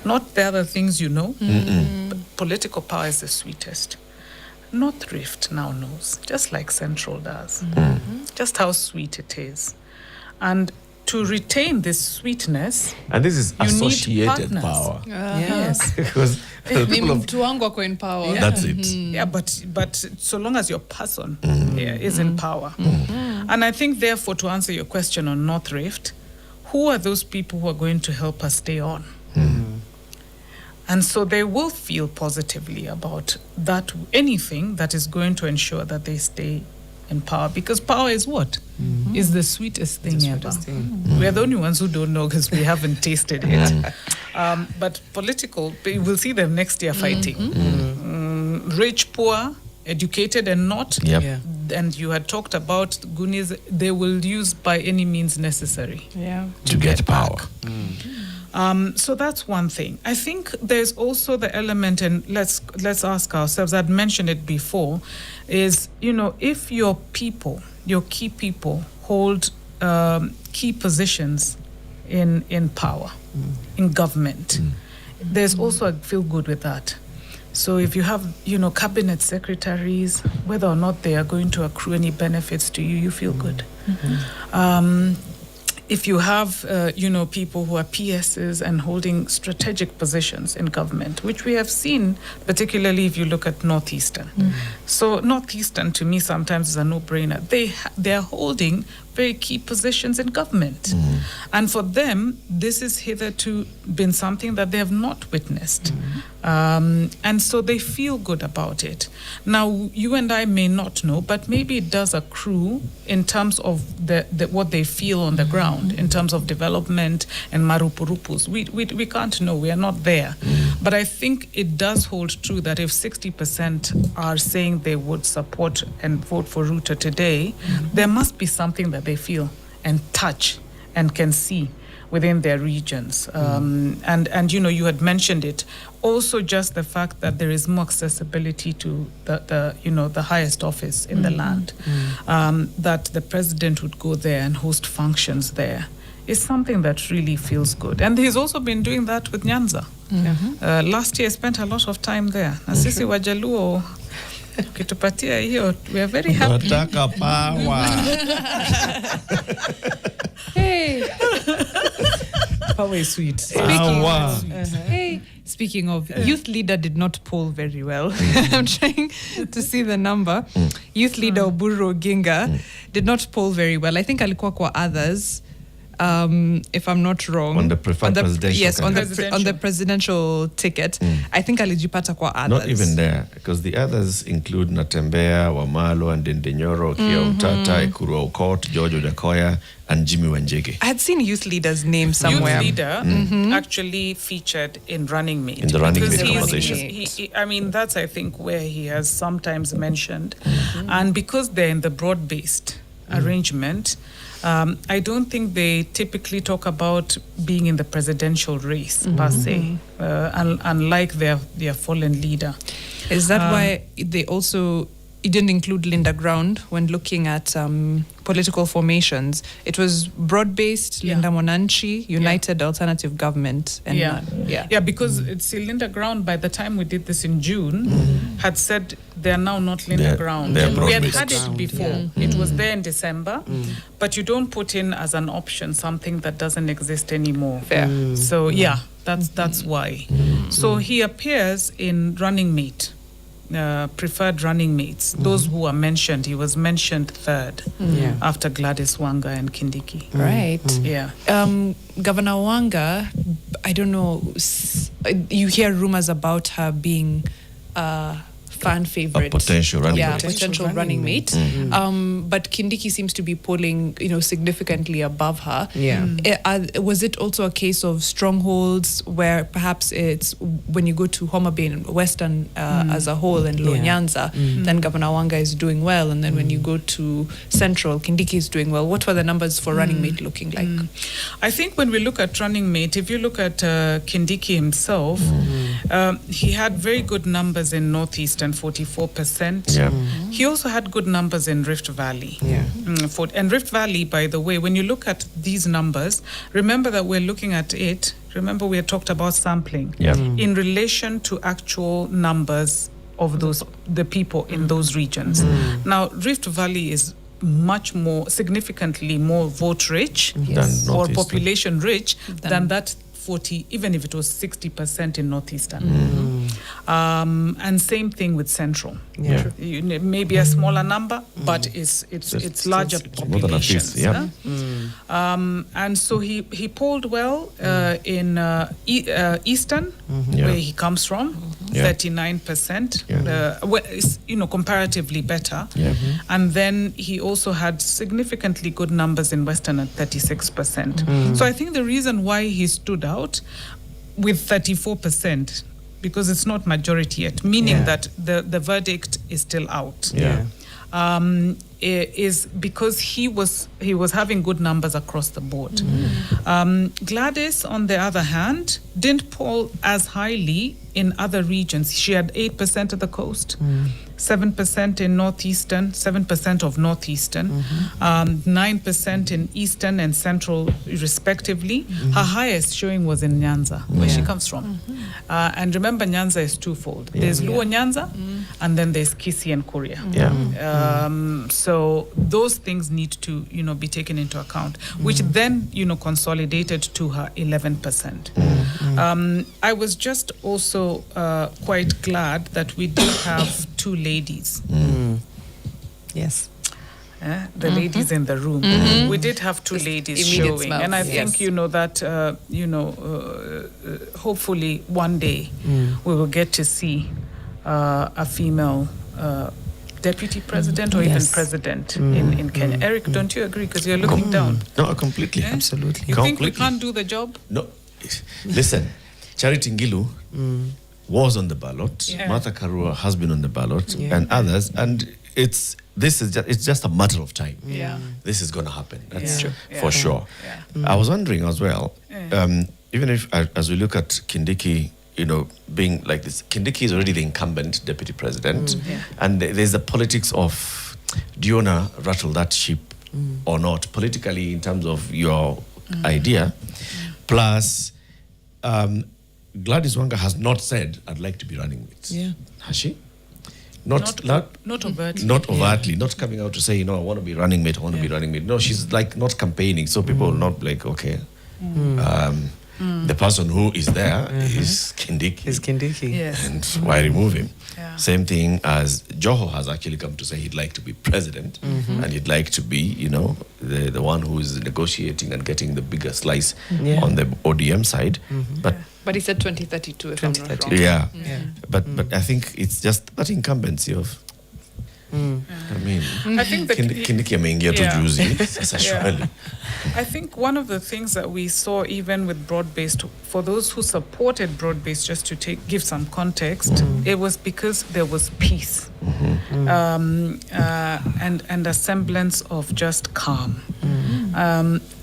Not the other things but political power is the sweetest. North Rift now knows, just like Central does, just how sweet it is. And to retain this sweetness,
and this is
you
associated
need
power.
Yes.
Because people of,
Mtu wangu ako in power.
that's it.
Yeah, but so long as your person is in power. And I think, therefore, to answer your question on North Rift, who are those people who are going to help us stay on? And so they will feel positively about that, anything that is going to ensure that they stay in power, because power is what? Is the sweetest thing ever. We are the only ones who don't know because we haven't tasted it. But political, we'll see them next year fighting. Rich, poor, educated and not.
Yep.
Yeah.
And you had talked about Goonies, they will use by any means necessary
to get power.
So that's one thing. I think there's also the element, and let's ask ourselves, I'd mentioned it before, is, if your people, your key people, hold key positions in power, in government, there's also a feel good with that. So if you have, cabinet secretaries, whether or not they are going to accrue any benefits to you, you feel good. If you have, people who are PSs and holding strategic positions in government, which we have seen, particularly if you look at Northeastern. So Northeastern, to me, sometimes is a no-brainer. They are holding very key positions in government. And for them, this has hitherto been something that they have not witnessed. And so they feel good about it. Now, you and I may not know, but maybe it does accrue in terms of the what they feel on the ground, in terms of development and marupurupus. We can't know, we are not there. But I think it does hold true that if 60% are saying they would support and vote for Ruto today, there must be something that they feel and touch and can see within their regions. And you had mentioned it. Also, just the fact that there is more accessibility to the highest office in the land, that the president would go there and host functions there, is something that really feels good. And he's also been doing that with Nyanza. Last year, I spent a lot of time there. Na sisi Wajaluo, ukitupatia hiyo, we are very happy.
Wataka power.
Hey.
Power is sweet.
Speaking of, youth leader did not poll very well. I'm trying to see the number. Youth leader Oburu Oginga did not poll very well. I think alikuwa kwa others, if I'm not wrong.
On the preferred presidential
yes, on
candidate.
the presidential ticket. I think alijipata kwa others.
Not even there, because the others include Natembea, Wamalo, and Dendenyoro, Kia Utata, Ekuru Aukot, George Odakoya, and Jimmy Wanjigi.
I had seen youth leader's name somewhere.
Youth leader actually featured in Running Mate.
In the Running
Because
Mate
he's-
conversation.
that's, I think, where he has sometimes mentioned. And because they're in the broad-based arrangement, I don't think they typically talk about being in the presidential race, per se, unlike their fallen leader.
Is that why they also... It didn't include Linda Ground when looking at political formations. It was broad-based, Linda Monanchi, United Alternative Government. And
because it's Linda Ground, by the time we did this in June, had said they're now not Linda Ground.
they're
We had
broad-based.
had it before. It was there in December, but you don't put in as an option something that doesn't exist anymore.
Fair.
So that's why. So he appears in running mate, preferred running mates. Those who are mentioned, he was mentioned third after Gladys Wanga and Kindiki.
Right.
Yeah.
Governor Wanga, I don't know, you hear rumors about her being fan favorite.
A potential running
yeah,
mate.
potential running mate. But Kindiki seems to be polling, significantly above her.
Yeah.
Was it also a case of strongholds where perhaps it's when you go to Homa Bay and Western as a whole and Nyanza, then Governor Wanga is doing well, and then when you go to Central, Kindiki is doing well. What were the numbers for running mate looking like?
I think when we look at running mate, if you look at Kindiki himself, he had very good numbers in Northeastern, 44%.
Yeah.
He also had good numbers in Rift Valley.
Yeah.
And Rift Valley, by the way, when you look at these numbers, remember that we're looking at it. Remember we had talked about sampling in relation to actual numbers of the people in those regions. Now, Rift Valley is much more, significantly more vote rich or population rich than that 40, even if it was 60% in Northeastern. And same thing with Central.
Yeah.
Maybe a smaller number, but it's larger
more than a
populations.
fifth,
And so he polled well in Eastern, where he comes from, 39%. It's, comparatively better. And then he also had significantly good numbers in Western at 36%. So I think the reason why he stood out with 34%, because it's not majority yet, meaning that the verdict is still out. Is because he was having good numbers across the board. Gladys, on the other hand, didn't poll as highly in other regions. She had 8% of the coast, 7% in Northeastern, 7% of Northeastern, 9% in Eastern and Central, respectively. Her highest showing was in Nyanza, where she comes from. And remember, Nyanza is twofold. There's Luo Nyanza, and then there's Kisii and Kuria. So those things need to, be taken into account, which then, consolidated to her 11%. I was just also quite glad that we did have two ladies.
Yes.
The ladies in the room. We did have two ladies showing. And I think, that, hopefully one day we will get to see a female deputy president or even president in Kenya. Eric, don't you agree? Because you're looking down.
No, completely.
Absolutely.
You think we can't do the job?
No. Listen, Charity Ngilu was on the ballot. Martha Karua has been on the ballot, and others. And it's just a matter of time. This is going to happen. That's for sure. I was wondering as well, even if as we look at Kindiki, being like this, Kindiki is already the incumbent deputy president, and there's the politics of, do you want to rattle that ship or not, politically, in terms of your idea. Plus, Gladys Wanga has not said, I'd like to be running mates. Has she? Not overtly. Not overtly, not coming out to say, I want to be running mate, I want to be running mate. No, she's like not campaigning, so people will not like, okay. The person who is there is Kindiki.
Yes.
And why remove him? Same thing as Joho has actually come to say he'd like to be president, and he'd like to be, the one who is negotiating and getting the bigger slice on the ODM side.
But he said 2032, if I'm not wrong.
But I think it's just that incumbency of, I mean,
I think
Kindiki ameingia tu juzi, sasa shwali.
I think one of the things that we saw even with broad-based, for those who supported broad-based, just to give some context, it was because there was peace and a semblance of just calm.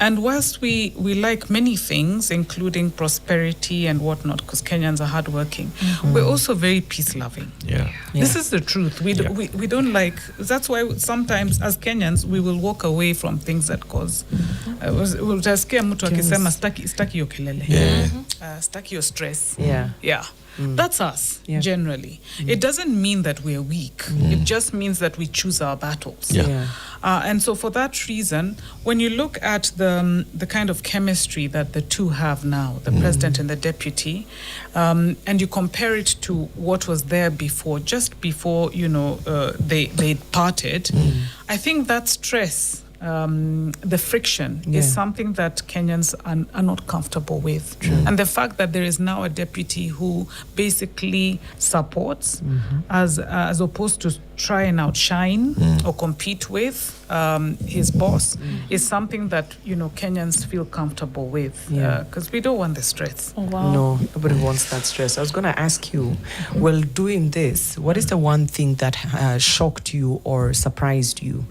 And whilst we like many things, including prosperity and whatnot, because Kenyans are hardworking, we're also very peace-loving. This is the truth. We don't like. That's why sometimes as Kenyans we will walk away from things that cause. Utasikia mtu akisema staki hiyo kelele, staki hiyo stress. That's us generally. It doesn't mean that we're weak. It just means that we choose our battles. And so for that reason, when you look at the kind of chemistry that the two have now, the president and the deputy, and you compare it to what was there before, just before, they parted, I think that stress, the friction is something that Kenyans are not comfortable with. And the fact that there is now a deputy who basically supports as opposed to try and outshine or compete with his boss is something that, Kenyans feel comfortable with because we don't want the stress.
Oh, wow.
No, nobody wants that stress. I was going to ask you, well, doing this, what is the one thing that shocked you or surprised you,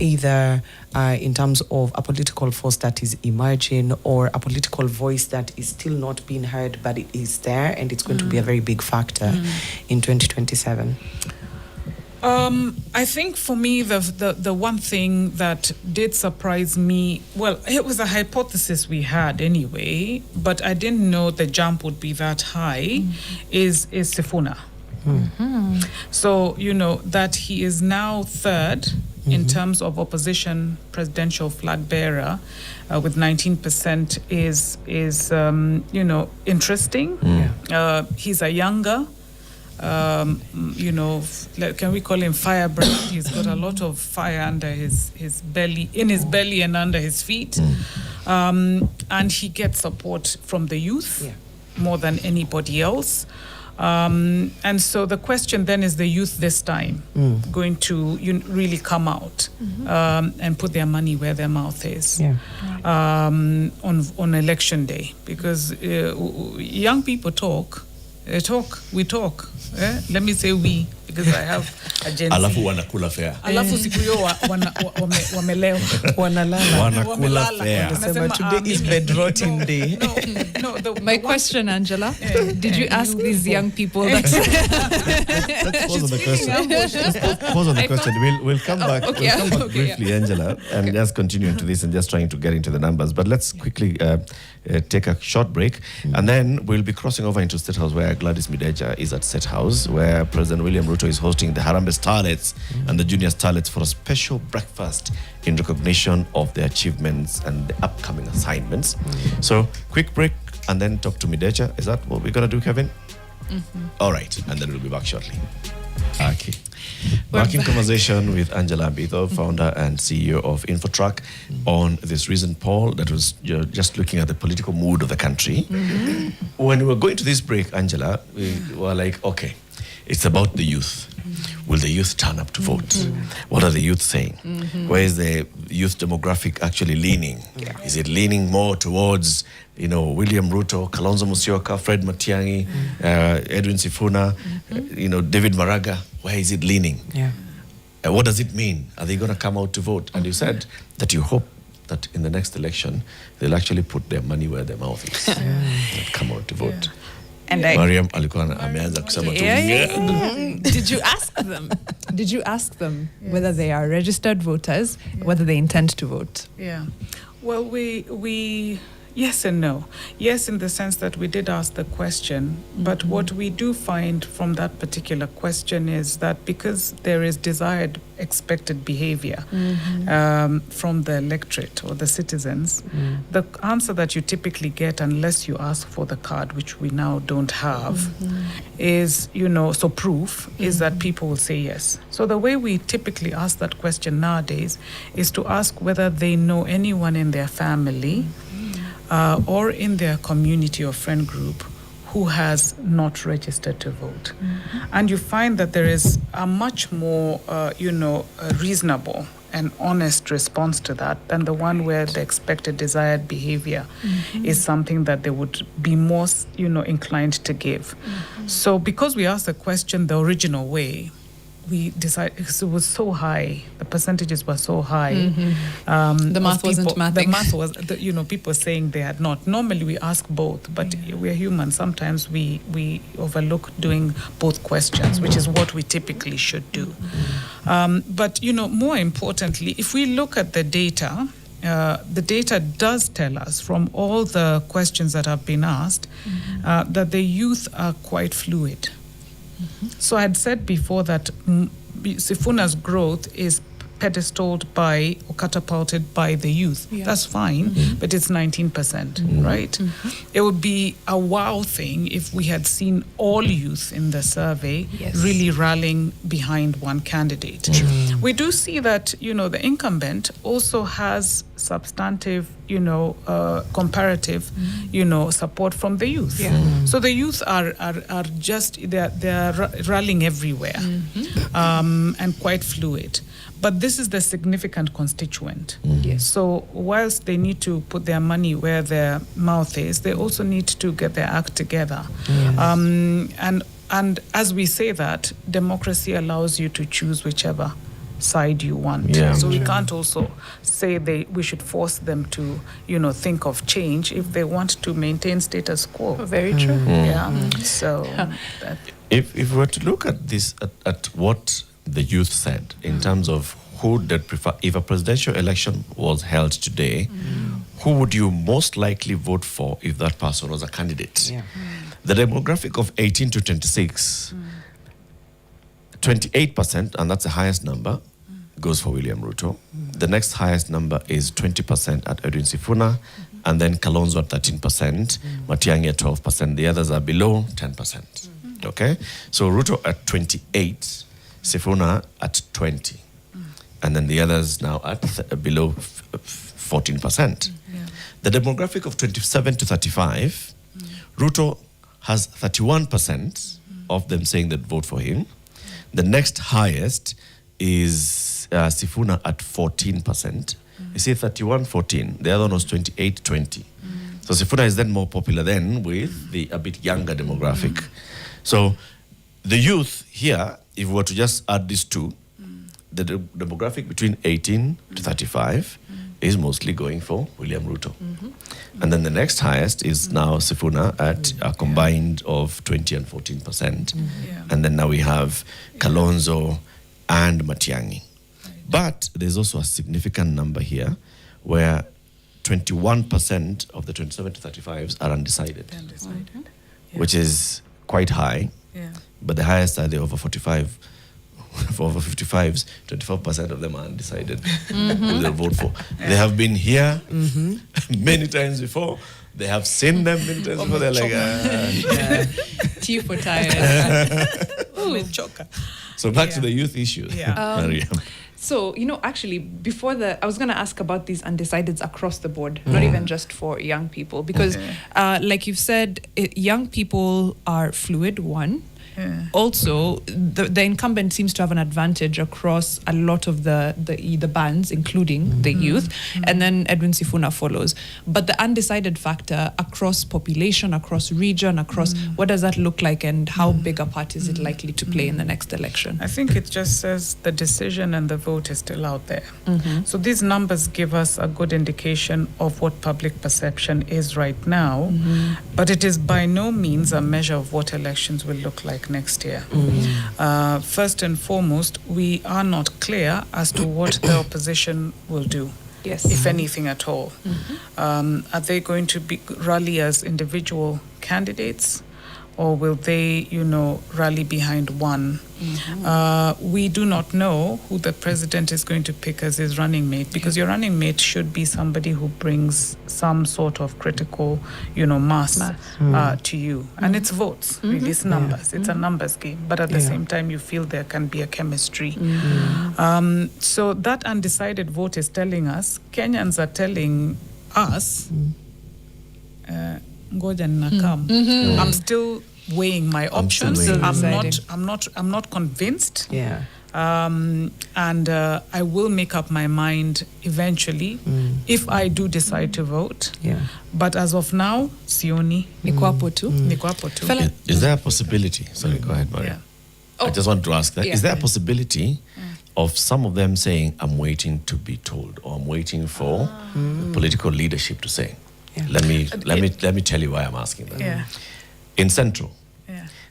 either in terms of a political force that is emerging or a political voice that is still not being heard, but it is there and it's going to be a very big factor in 2027?
I think for me, the one thing that did surprise me, well, it was a hypothesis we had anyway, but I didn't know the jump would be that high, is Sifuna. So, that he is now third in terms of opposition presidential flag bearer with 19% is interesting. He's a younger, can we call him firebrand? He's got a lot of fire under his belly, in his belly and under his feet. And he gets support from the youth more than anybody else. And so the question then is, the youth this time going to really come out and put their money where their mouth is on election day? Because young people talk. We talk. Let me say we, because I have a Gen Z.
Alafu wanakula fair.
Alafu siku hiyo wamelewa.
Wanakula
fair.
Wanasema today is bedrotting day.
My question, Angela, did you ask these young people that?
Let's pause on the question. Let's pause on the question. We'll come back.
Okay,
We'll come back
okay,
briefly, Angela, and just continue into this and just trying to get into the numbers. But let's quickly take a short break, and then we'll be crossing over into State House, where Gladys Mideja is at State House, where President William Ruto is hosting the Harambee Starlets and the Junior Starlets for a special breakfast in recognition of their achievements and the upcoming assignments. So, quick break, and then talk to Mideja. Is that what we're going to do, Kevin? All right, and then we'll be back shortly. Okay. Back in conversation with Angela Ambitho, founder and CEO of Infotrak, on this recent poll that was just looking at the political mood of the country. When we were going to this break, Angela, we were like, okay, it's about the youth. Will the youth turn up to vote? What are the youth saying? Where is the youth demographic actually leaning? Is it leaning more towards, William Ruto, Kalonzo Musyoka, Fred Matiang'i, Edwin Sifuna, David Maraga? Where is it leaning? What does it mean? Are they going to come out to vote? And you said that you hope that in the next election, they'll actually put their money where their mouth is. And come out to vote.
And
Mariam alikuwa ameanza kusema tu.
Did you ask them? Did you ask them whether they are registered voters, whether they intend to vote?
Yeah. Well, we yes and no. Yes, in the sense that we did ask the question, but what we do find from that particular question is that because there is desired expected behavior from the electorate or the citizens, the answer that you typically get, unless you ask for the card, which we now don't have, is, so proof is that people will say yes. So the way we typically ask that question nowadays is to ask whether they know anyone in their family or in their community or friend group who has not registered to vote. And you find that there is a much more, reasonable and honest response to that than the one where the expected desired behavior is something that they would be more, inclined to give. So because we asked the question the original way, we decided, because it was so high, the percentages were so high.
The math wasn't mathing.
The math was, people saying they had not. Normally we ask both, but we're human. Sometimes we overlook doing both questions, which is what we typically should do. But, more importantly, if we look at the data does tell us from all the questions that have been asked that the youth are quite fluid. So I had said before that Sifuna's growth is pedestaled by or catapulted by the youth.
Yeah.
That's fine, but it's 19%, right? It would be a wow thing if we had seen all youth in the survey really rallying behind one candidate. We do see that, the incumbent also has substantive, comparative, support from the youth. So the youth are just, they're rallying everywhere, and quite fluid. But this is the significant constituent.
Yes.
So whilst they need to put their money where their mouth is, they also need to get their act together. And as we say that, democracy allows you to choose whichever side you want. So we can't also say we should force them to, think of change if they want to maintain status quo.
Very true.
So
If we were to look at this, at what the youth said in terms of who they'd prefer, if a presidential election was held today, who would you most likely vote for if that person was a candidate? The demographic of 18 to 26, 28%, and that's the highest number, goes for William Ruto. The next highest number is 20% at Edwin Sifuna, and then Kalonzo at 13%, Matiang'i at 12%. The others are below 10%. Okay? So Ruto at 28%, Sifuna at 20%, and then the others now at below 14%. The demographic of 27 to 35, Ruto has 31% of them saying they'd vote for him. The next highest is Sifuna at 14%. You see, 31-14. The other one was 28-20. So Sifuna is then more popular than with a bit younger demographic. So the youth here, if we were to just add these two, the demographic between 18 to 35 is mostly going for William Ruto. And then the next highest is now Sifuna at a combined of 20 and 14%. And then now we have Kalonzo and Matiang'i. But there's also a significant number here where 21% of the 27 to 35s are undecided, which is quite high. But the highest are the over 45. For over 55s, 24% of them are undecided who they'll vote for. They have been here many times before. They have seen them many times before. They're like,
Tea for tires.
So back to the youth issues. Mariam.
So, actually, before I was going to ask about these undecideds across the board, not even just for young people, because like you've said, young people are fluid, one. Also, the incumbent seems to have an advantage across a lot of the bands, including the youth, and then Edwin Sifuna follows. But the undecided factor across population, across region, across what does that look like, and how big a part is it likely to play in the next election?
I think it just says the decision and the vote is still out there. So these numbers give us a good indication of what public perception is right now, but it is by no means a measure of what elections will look like next year. First and foremost, we are not clear as to what the opposition will do, if anything at all. Are they going to rally as individual candidates, or will they, rally behind one? We do not know who the president is going to pick as his running mate, because your running mate should be somebody who brings some sort of critical, mass to you. And it's votes, really, it's numbers. It's a numbers game. But at the same time, you feel there can be a chemistry. So that undecided vote is telling us, Kenyans are telling us, ngoja nakam. I'm still weighing my options. I'm not convinced. And I will make up my mind eventually if I do decide to vote. But as of now, sioni.
Niko hapo tu.
Is there a possibility? Sorry, go ahead, Maria. I just want to ask that. Is there a possibility of some of them saying, I'm waiting to be told, or I'm waiting for political leadership to say? Let me tell you why I'm asking that. In Central,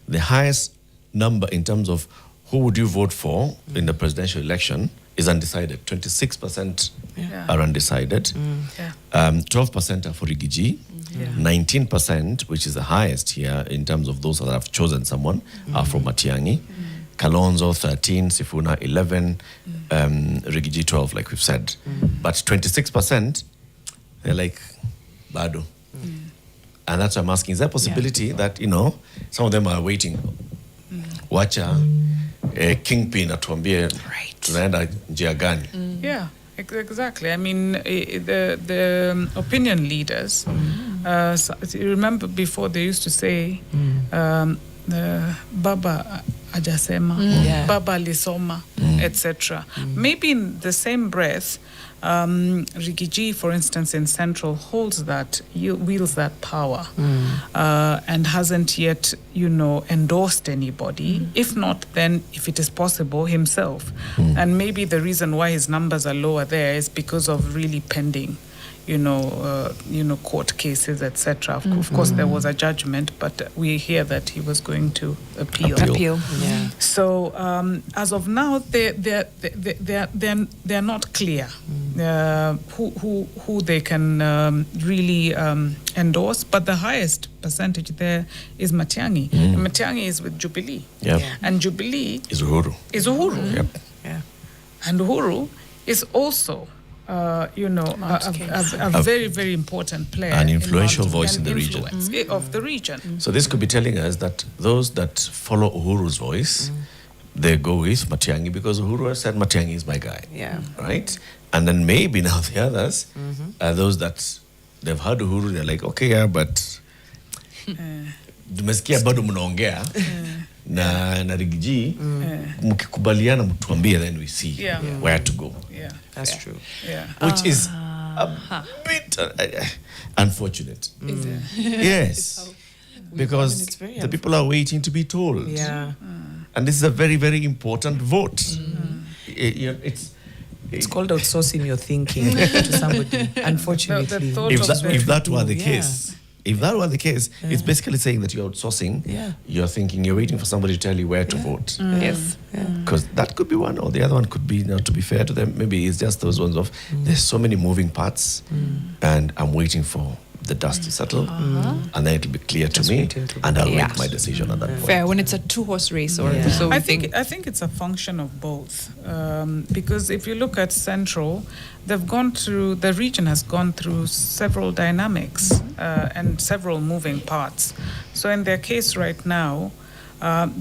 the highest number in terms of who would you vote for in the presidential election is undecided. 26% are undecided. 12% are for Rigiji. 19%, which is the highest here in terms of those that have chosen someone, are from Matiang'i. Kalonzo 13, Sifuna 11, Rigiji 12, like we've said. But 26%, they're like, bado. And that's why I'm asking, is there a possibility that, some of them are waiting? Wacha, Kingpin atuambie, tunaenda njia gani?
Yeah, exactly. I mean, the opinion leaders, you remember before they used to say, Baba Ajasema, Baba Lisoma, etc. Maybe in the same breath, Rigiji, for instance, in Central, holds that, wields that power, and hasn't yet, endorsed anybody. If not, then, if it is possible, himself. And maybe the reason why his numbers are lower there is because of really pending, court cases, etc. Of course, there was a judgment, but we hear that he was going to appeal.
Yeah.
So as of now, they're not clear who they can really endorse. But the highest percentage there is Matiang'i. And Matiang'i is with Jubilee, and Jubilee
Is Uhuru.
Yep.
Yeah.
And Uhuru is also, a very, very important player.
An influential
in
voice in the region.
Of the region.
So this could be telling us that those that follow Uhuru's voice, they go with Matiang'i because Uhuru has said Matiang'i is my guy.
Yeah.
Right? And then maybe now the others are those that they've heard Uhuru, they're like, okay, yeah, but tumesikia bado mnaongea na Rigiji, mkikubaliana mtuambie, then we see where to go.
Yeah.
That's true.
Yeah.
Which is a bit unfortunate.
Is it?
Yes. Because
it's very
the people are waiting to be told.
Yeah.
And this is a very, very important vote.
It's called outsourcing your thinking to somebody, unfortunately.
The thought
if that were the
Yeah.
case, it's basically saying that you're outsourcing.
Yeah.
You're thinking, you're waiting for somebody to tell you where to vote.
Yes.
Because that could be one, or the other one could be, to be fair to them, maybe it's just those ones of, there's so many moving parts, and I'm waiting for the dust to settle, and then it'll be clear to me, and I'll make my decision at that point.
Fair, when it's a two-horse race or
Yeah.
so we
I think it's a function of both, because if you look at Central, the region has gone through several dynamics and several moving parts. So in their case right now,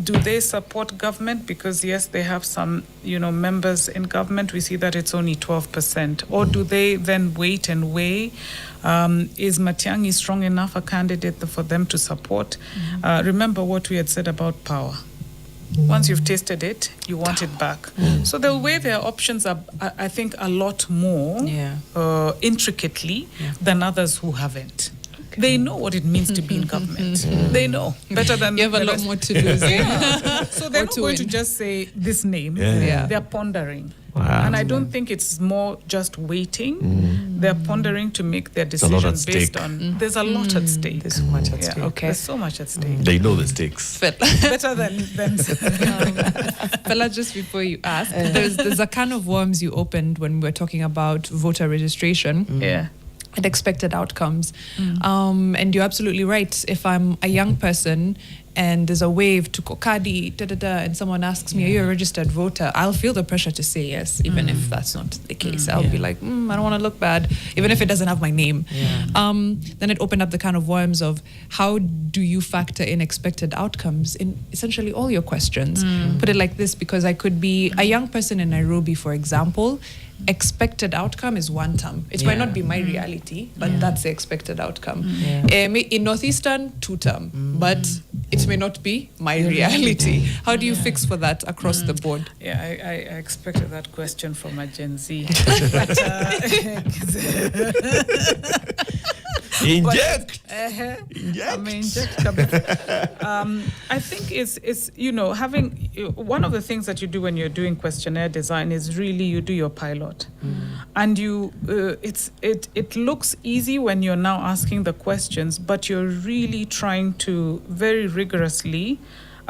do they support government? Because yes, they have some, members in government. We see that it's only 12%. Or do they then wait and weigh? Is Matiang'i strong enough a candidate for them to support? Remember what we had said about power. Once you've tasted it, you want it back. So the way their options are, I think, a lot more intricately than others who haven't. They know what it means to be in government. They know better than
you have a
the
lot
rest.
more to lose.
So they're not going to just say this name.
Yeah.
They're pondering.
Wow.
And I don't think it's more just waiting. They're pondering to make their decision based on. There's a lot at stake.
There's so much at stake.
Okay.
There's so much at stake.
They know the stakes.
Better than
Fela, just before you ask, there's a can of worms you opened when we were talking about voter registration.
yeah.
And expected outcomes. And you're absolutely right. If I'm a young person and there's a wave to Kokadi, and someone asks me, are you a registered voter? I'll feel the pressure to say yes, even if that's not the case. I'll be like, I don't want to look bad, even if it doesn't have my name. Then it opened up the kind of worms of how do you factor in expected outcomes in essentially all your questions? Put it like this, because I could be a young person in Nairobi, for example. Expected outcome is one term. It might not be my reality, but that's the expected outcome. In Northeastern, 2 term, but it may not be my reality. How do you fix for that across the board?
Yeah, I expected that question from a Gen Z. But,
Inject!
I think it's having one of the things that you do when you're doing questionnaire design is really you do your pilot, and it looks easy when you're now asking the questions, but you're really trying to very rigorously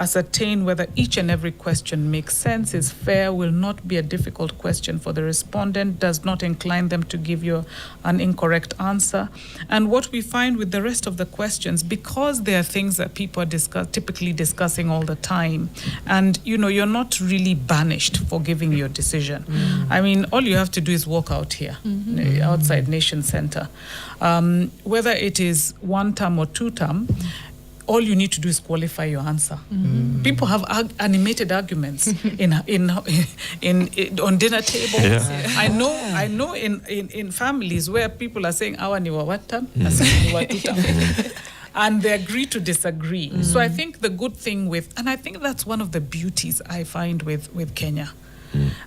ascertain whether each and every question makes sense, is fair, will not be a difficult question for the respondent, does not incline them to give you an incorrect answer. And what we find with the rest of the questions, because they are things that people are typically discussing all the time, and you're not really banished for giving your decision. I mean, all you have to do is walk out here, outside Nation Center. Whether it is one term or two term, all you need to do is qualify your answer. People have animated arguments on dinner tables.
Yeah.
I know in families where people are saying awa ni wa what term, ni wa two term. And they agree to disagree. So I think the good thing and I think that's one of the beauties I find with Kenya,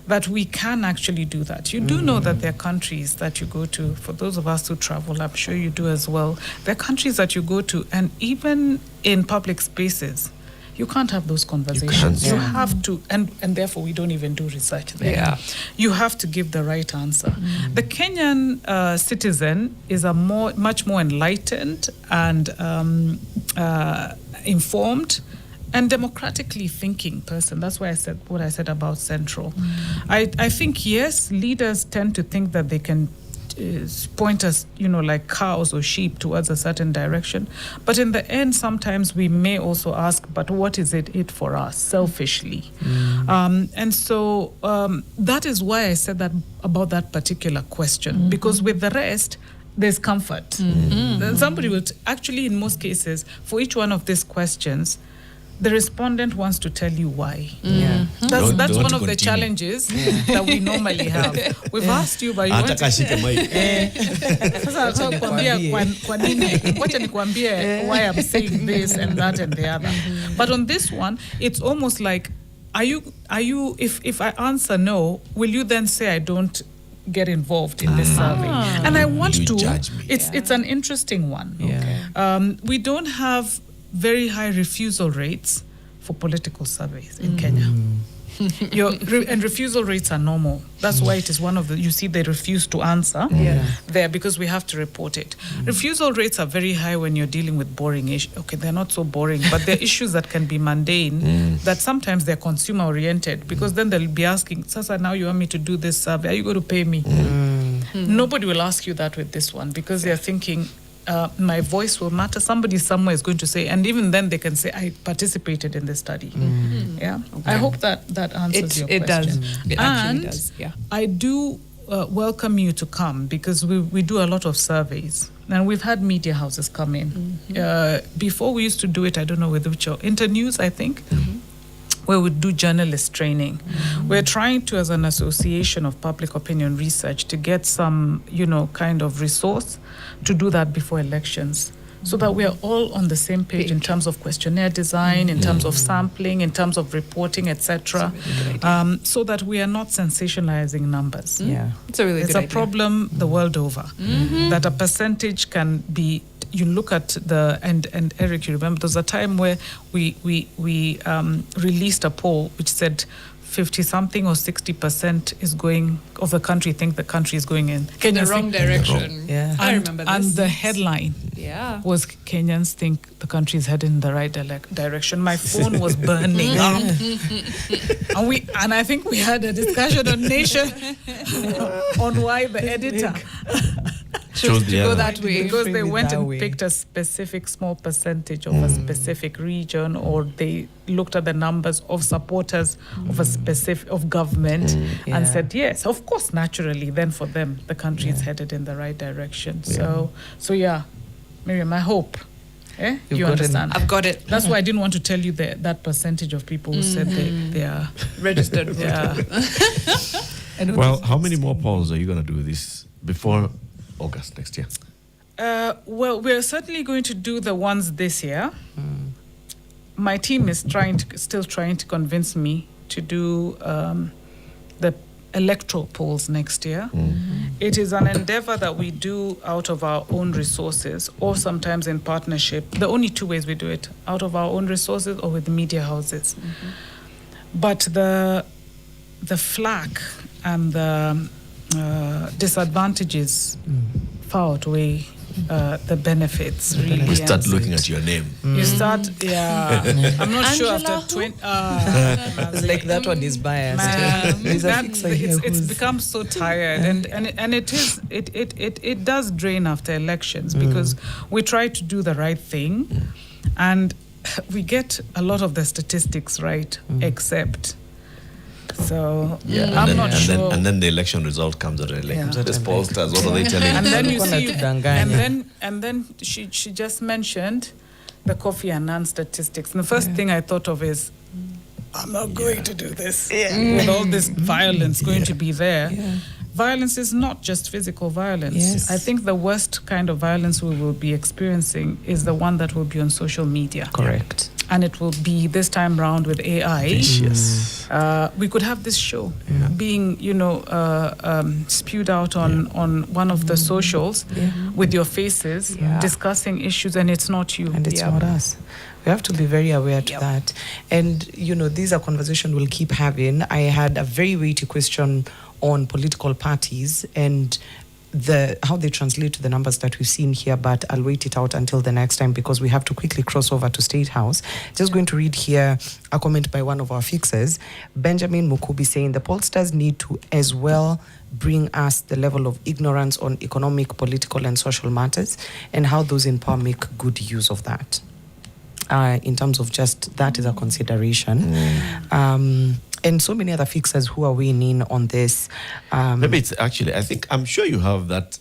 that we can actually do that. You do know that there are countries that you go to, for those of us who travel, I'm sure you do as well, there are countries that you go to, and even in public spaces, you can't have those conversations. You have to, and therefore we don't even do research there.
Yeah.
You have to give the right answer. The Kenyan citizen is a much more enlightened and informed and democratically thinking person. That's why I said what I said about Central. I think, yes, leaders tend to think that they can point us, like cows or sheep towards a certain direction. But in the end, sometimes we may also ask, but what is it for us, selfishly? And so that is why I said that about that particular question, because with the rest, there's comfort. Then somebody will actually, in most cases, for each one of these questions, the respondent wants to tell you why. That's one of the challenges that we normally have. We've asked you, but you want to... Sasa kuambia kwa nini, wacha nikwambie why I'm saying this and that and the other. But on this one, it's almost like, are you if I answer no, will you then say I don't get involved in this survey? And I want to. It's an interesting one. We don't have very high refusal rates for political surveys in Kenya. And refusal rates are normal. That's why it is one of you see they refuse to answer there, because we have to report it. Refusal rates are very high when you're dealing with boring issues. Okay, they're not so boring, but they're issues that can be mundane, that sometimes they're consumer oriented, because then they'll be asking, Sasa, now you want me to do this survey, are you going to pay me? Nobody will ask you that with this one, because they're thinking, my voice will matter. Somebody somewhere is going to say, and even then they can say, I participated in this study. I hope that answers your question.
It does. It actually does.
I do welcome you to come, because we do a lot of surveys, and we've had media houses come in. Before we used to do it, I don't know with which, Internews, I think, where we do journalist training. We're trying to, as an association of public opinion research, to get some, kind of resource to do that before elections, so that we are all on the same page in terms of questionnaire design, in terms of sampling, in terms of reporting, etc., so that we are not sensationalizing numbers.
It's a really good idea.
It's a problem the world over, that a percentage can be. You look at the and Eric, you remember there was a time where we released a poll which said 50-something or 60% is going of the country think the country is going in
the wrong direction.
I
remember this.
And the headline was Kenyans think the country is headed in the right direction. My phone was burning up. And I think we had a discussion on Nation on why the editor chose to go that way, because they went and picked a specific small percentage of a specific region, or they looked at the numbers of supporters of a specific of government and said yes, of course, naturally, then for them the country is headed in the right direction. So Miriam, I hope you understand.
I've got it.
That's why I didn't want to tell you that percentage of people who said they are
registered.
Well, how many more polls are you going to do this before August next year?
Well, we're certainly going to do the ones this year. My team is still trying to convince me to do the electoral polls next year. It is an endeavor that we do out of our own resources, or sometimes in partnership. The only two ways we do it: out of our own resources or with media houses. But the flack and the disadvantages far outweigh the benefits. Really,
You start
and
looking at your name.
You start, I'm not sure
Angela
after 20.
It's like that one is biased. There's a
That,
fixer here
it's
who's-
become so tired, and it does drain after elections because we try to do the right thing, and we get a lot of the statistics right, except. So I'm not sure.
And then the election result comes out. Like,
Yeah.
this pollsters, what are they telling
And
you?
then you
Walikuwa
see,
wanatudanganya.
and then she just mentioned the Kofi Annan statistics. And the first thing I thought of is, I'm not going to do this with all this violence going to be there.
Yeah.
Violence is not just physical violence.
Yes.
I think the worst kind of violence we will be experiencing is the one that will be on social media.
Correct.
And it will be this time round with AI.
Vicious.
We could have this show being, spewed out on one of the socials with your faces, discussing issues, and it's not you.
And it's not us. We have to be very aware to that. And, these are conversations we'll keep having. I had a very weighty question on political parties and how they translate to the numbers that we've seen here, but I'll wait it out until the next time because we have to quickly cross over to State House. Just going to read here a comment by one of our fixers, Benjamin Mukubi, saying the pollsters need to as well bring us the level of ignorance on economic, political, and social matters and how those in power make good use of that. In terms of just that is a consideration. And so many other fixers who are weighing in on this.
Maybe it's actually, I'm sure you have that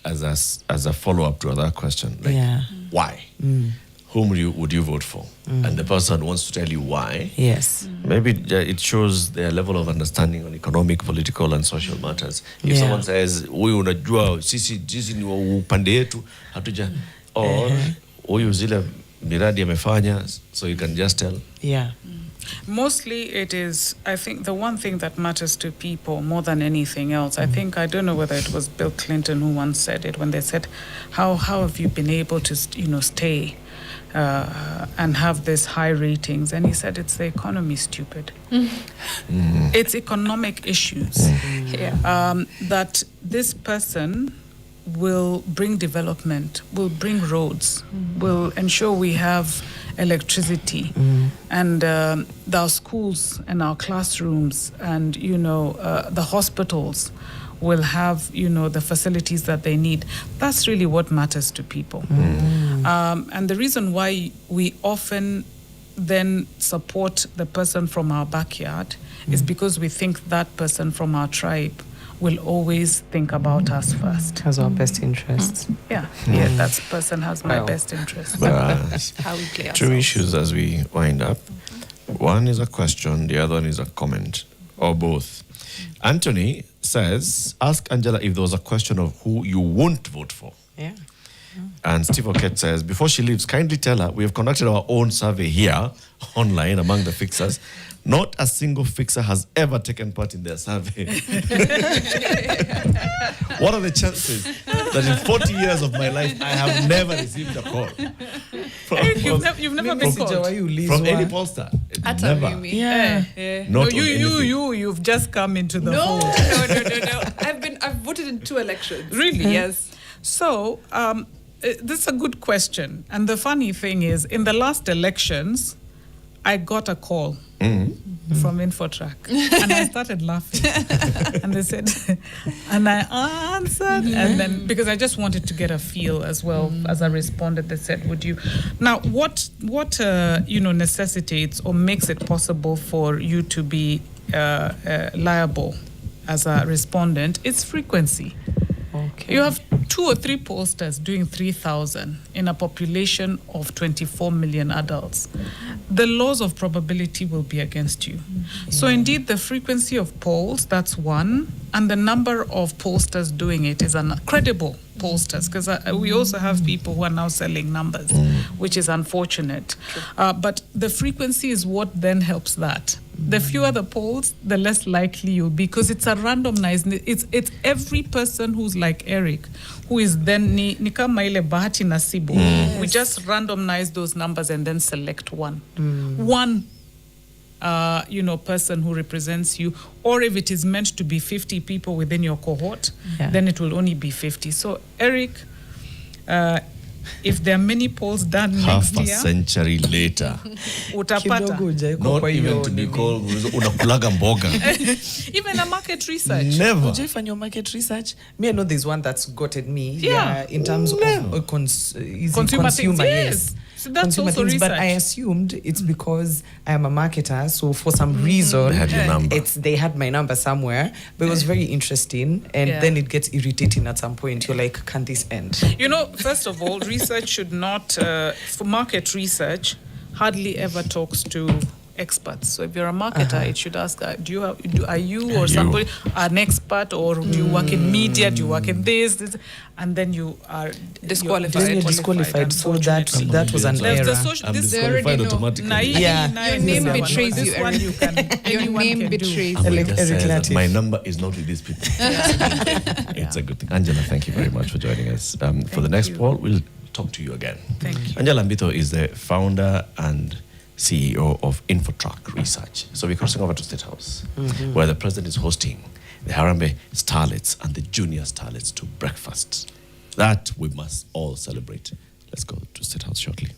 as a follow-up to that question. Like, why? Whom would you vote for? And the person wants to tell you why.
Yes.
Maybe it shows their level of understanding on economic, political, and social matters. If someone says, huyu unajua, sisi ni wa upande yetu, hatuja, or huyu zile miradi amefanya, so you can just tell.
Yeah.
Mostly it is, I think, the one thing that matters to people more than anything else. I don't know whether it was Bill Clinton who once said it when they said, how have you been able to,
Mm.
stay and have this high ratings? And he said, it's the economy, stupid. It's economic issues that this person will bring development, will bring roads, will ensure we have electricity and our schools and our classrooms and the hospitals will have the facilities that they need. That's really what matters to people. And the reason why we often then support the person from our backyard is because we think that person from our tribe will always think about us first.
Has our best interests.
Yeah, that person has my best interest.
How
we play
two
ourselves.
issues as we wind up. One is a question, the other one is a comment, or both. Anthony says, ask Angela if there was a question of who you won't vote for.
Yeah.
And Steve Oket says, before she leaves, kindly tell her we have conducted our own survey here online among the fixers. Not a single fixer has ever taken part in their survey. What are the chances that in 40 years of my life, I have never received a call?
You've never been called.
From any pollster. Never.
No, you've just come into the fold.
No. I've voted in 2 elections.
Really?
Yes.
So, this is a good question. And the funny thing is, in the last elections, I got a call from Infotrak. And I started laughing. And they said, and I answered. And then, because I just wanted to get a feel as well as I responded, they said, would you? Now, what necessitates or makes it possible for you to be liable as a respondent? It's frequency.
Okay.
You have 2 or 3 pollsters doing 3,000 in a population of 24 million adults. The laws of probability will be against you. So indeed, the frequency of polls, that's one, and the number of pollsters doing it is credible pollsters, because we also have people who are now selling numbers, which is unfortunate. But the frequency is what then helps that. The fewer the polls, the less likely you'll be, because it's a randomized. It's every person who's like Eric, who is then ni kama ile bahati nasibu. We just randomize those numbers and then select one. One person who represents you, or if it is meant to be 50 people within your cohort, then it will only be 50. So Eric, if there are many polls done
Half
next
a
year,
century later.
utapata.
Kidogo hujawekwa
Not
kwa
even
hiyo
to be
nini.
called unakulaga mboga.
Even a market research.
Never.
Would you find your market research? Me, I know there's one that's gotten me.
Yeah.
In terms of
Consumer things, yes. So that's
consumer
also
things, but
research.
I assumed it's because I am a marketer, so for some reason
They had your number.
they had my number somewhere. But it was very interesting, and
Yeah.
then it gets irritating at some point. You're like, can this end?
You know, first of all, research should not, for market research, hardly ever talks to experts. So if you're a marketer, it should ask, are you or somebody an expert, or do you work in media, do you work in this? And then you are
Disqualified.
Then you're disqualified. So
unfortunately.
that was an
There's
error.
the social,
I'm
this
disqualified
already know.
automatically.
Yeah.
Your name
this one,
betrays
this
you,
one
Eric.
you can,
Your
anyone
name
can
betrays
I will
Eric-
just
Eric
say that
Latif.
my number is not with these people. It's a good thing. Angela, thank you very much for joining us. For the next
you.
poll, we'll talk to you again.
Thank you.
Angela Ambitho is the founder and CEO of Infotrak Research. So we're crossing over to State House, where the president is hosting the Harambee starlets and the junior starlets to breakfast. That we must all celebrate. Let's go to State House shortly.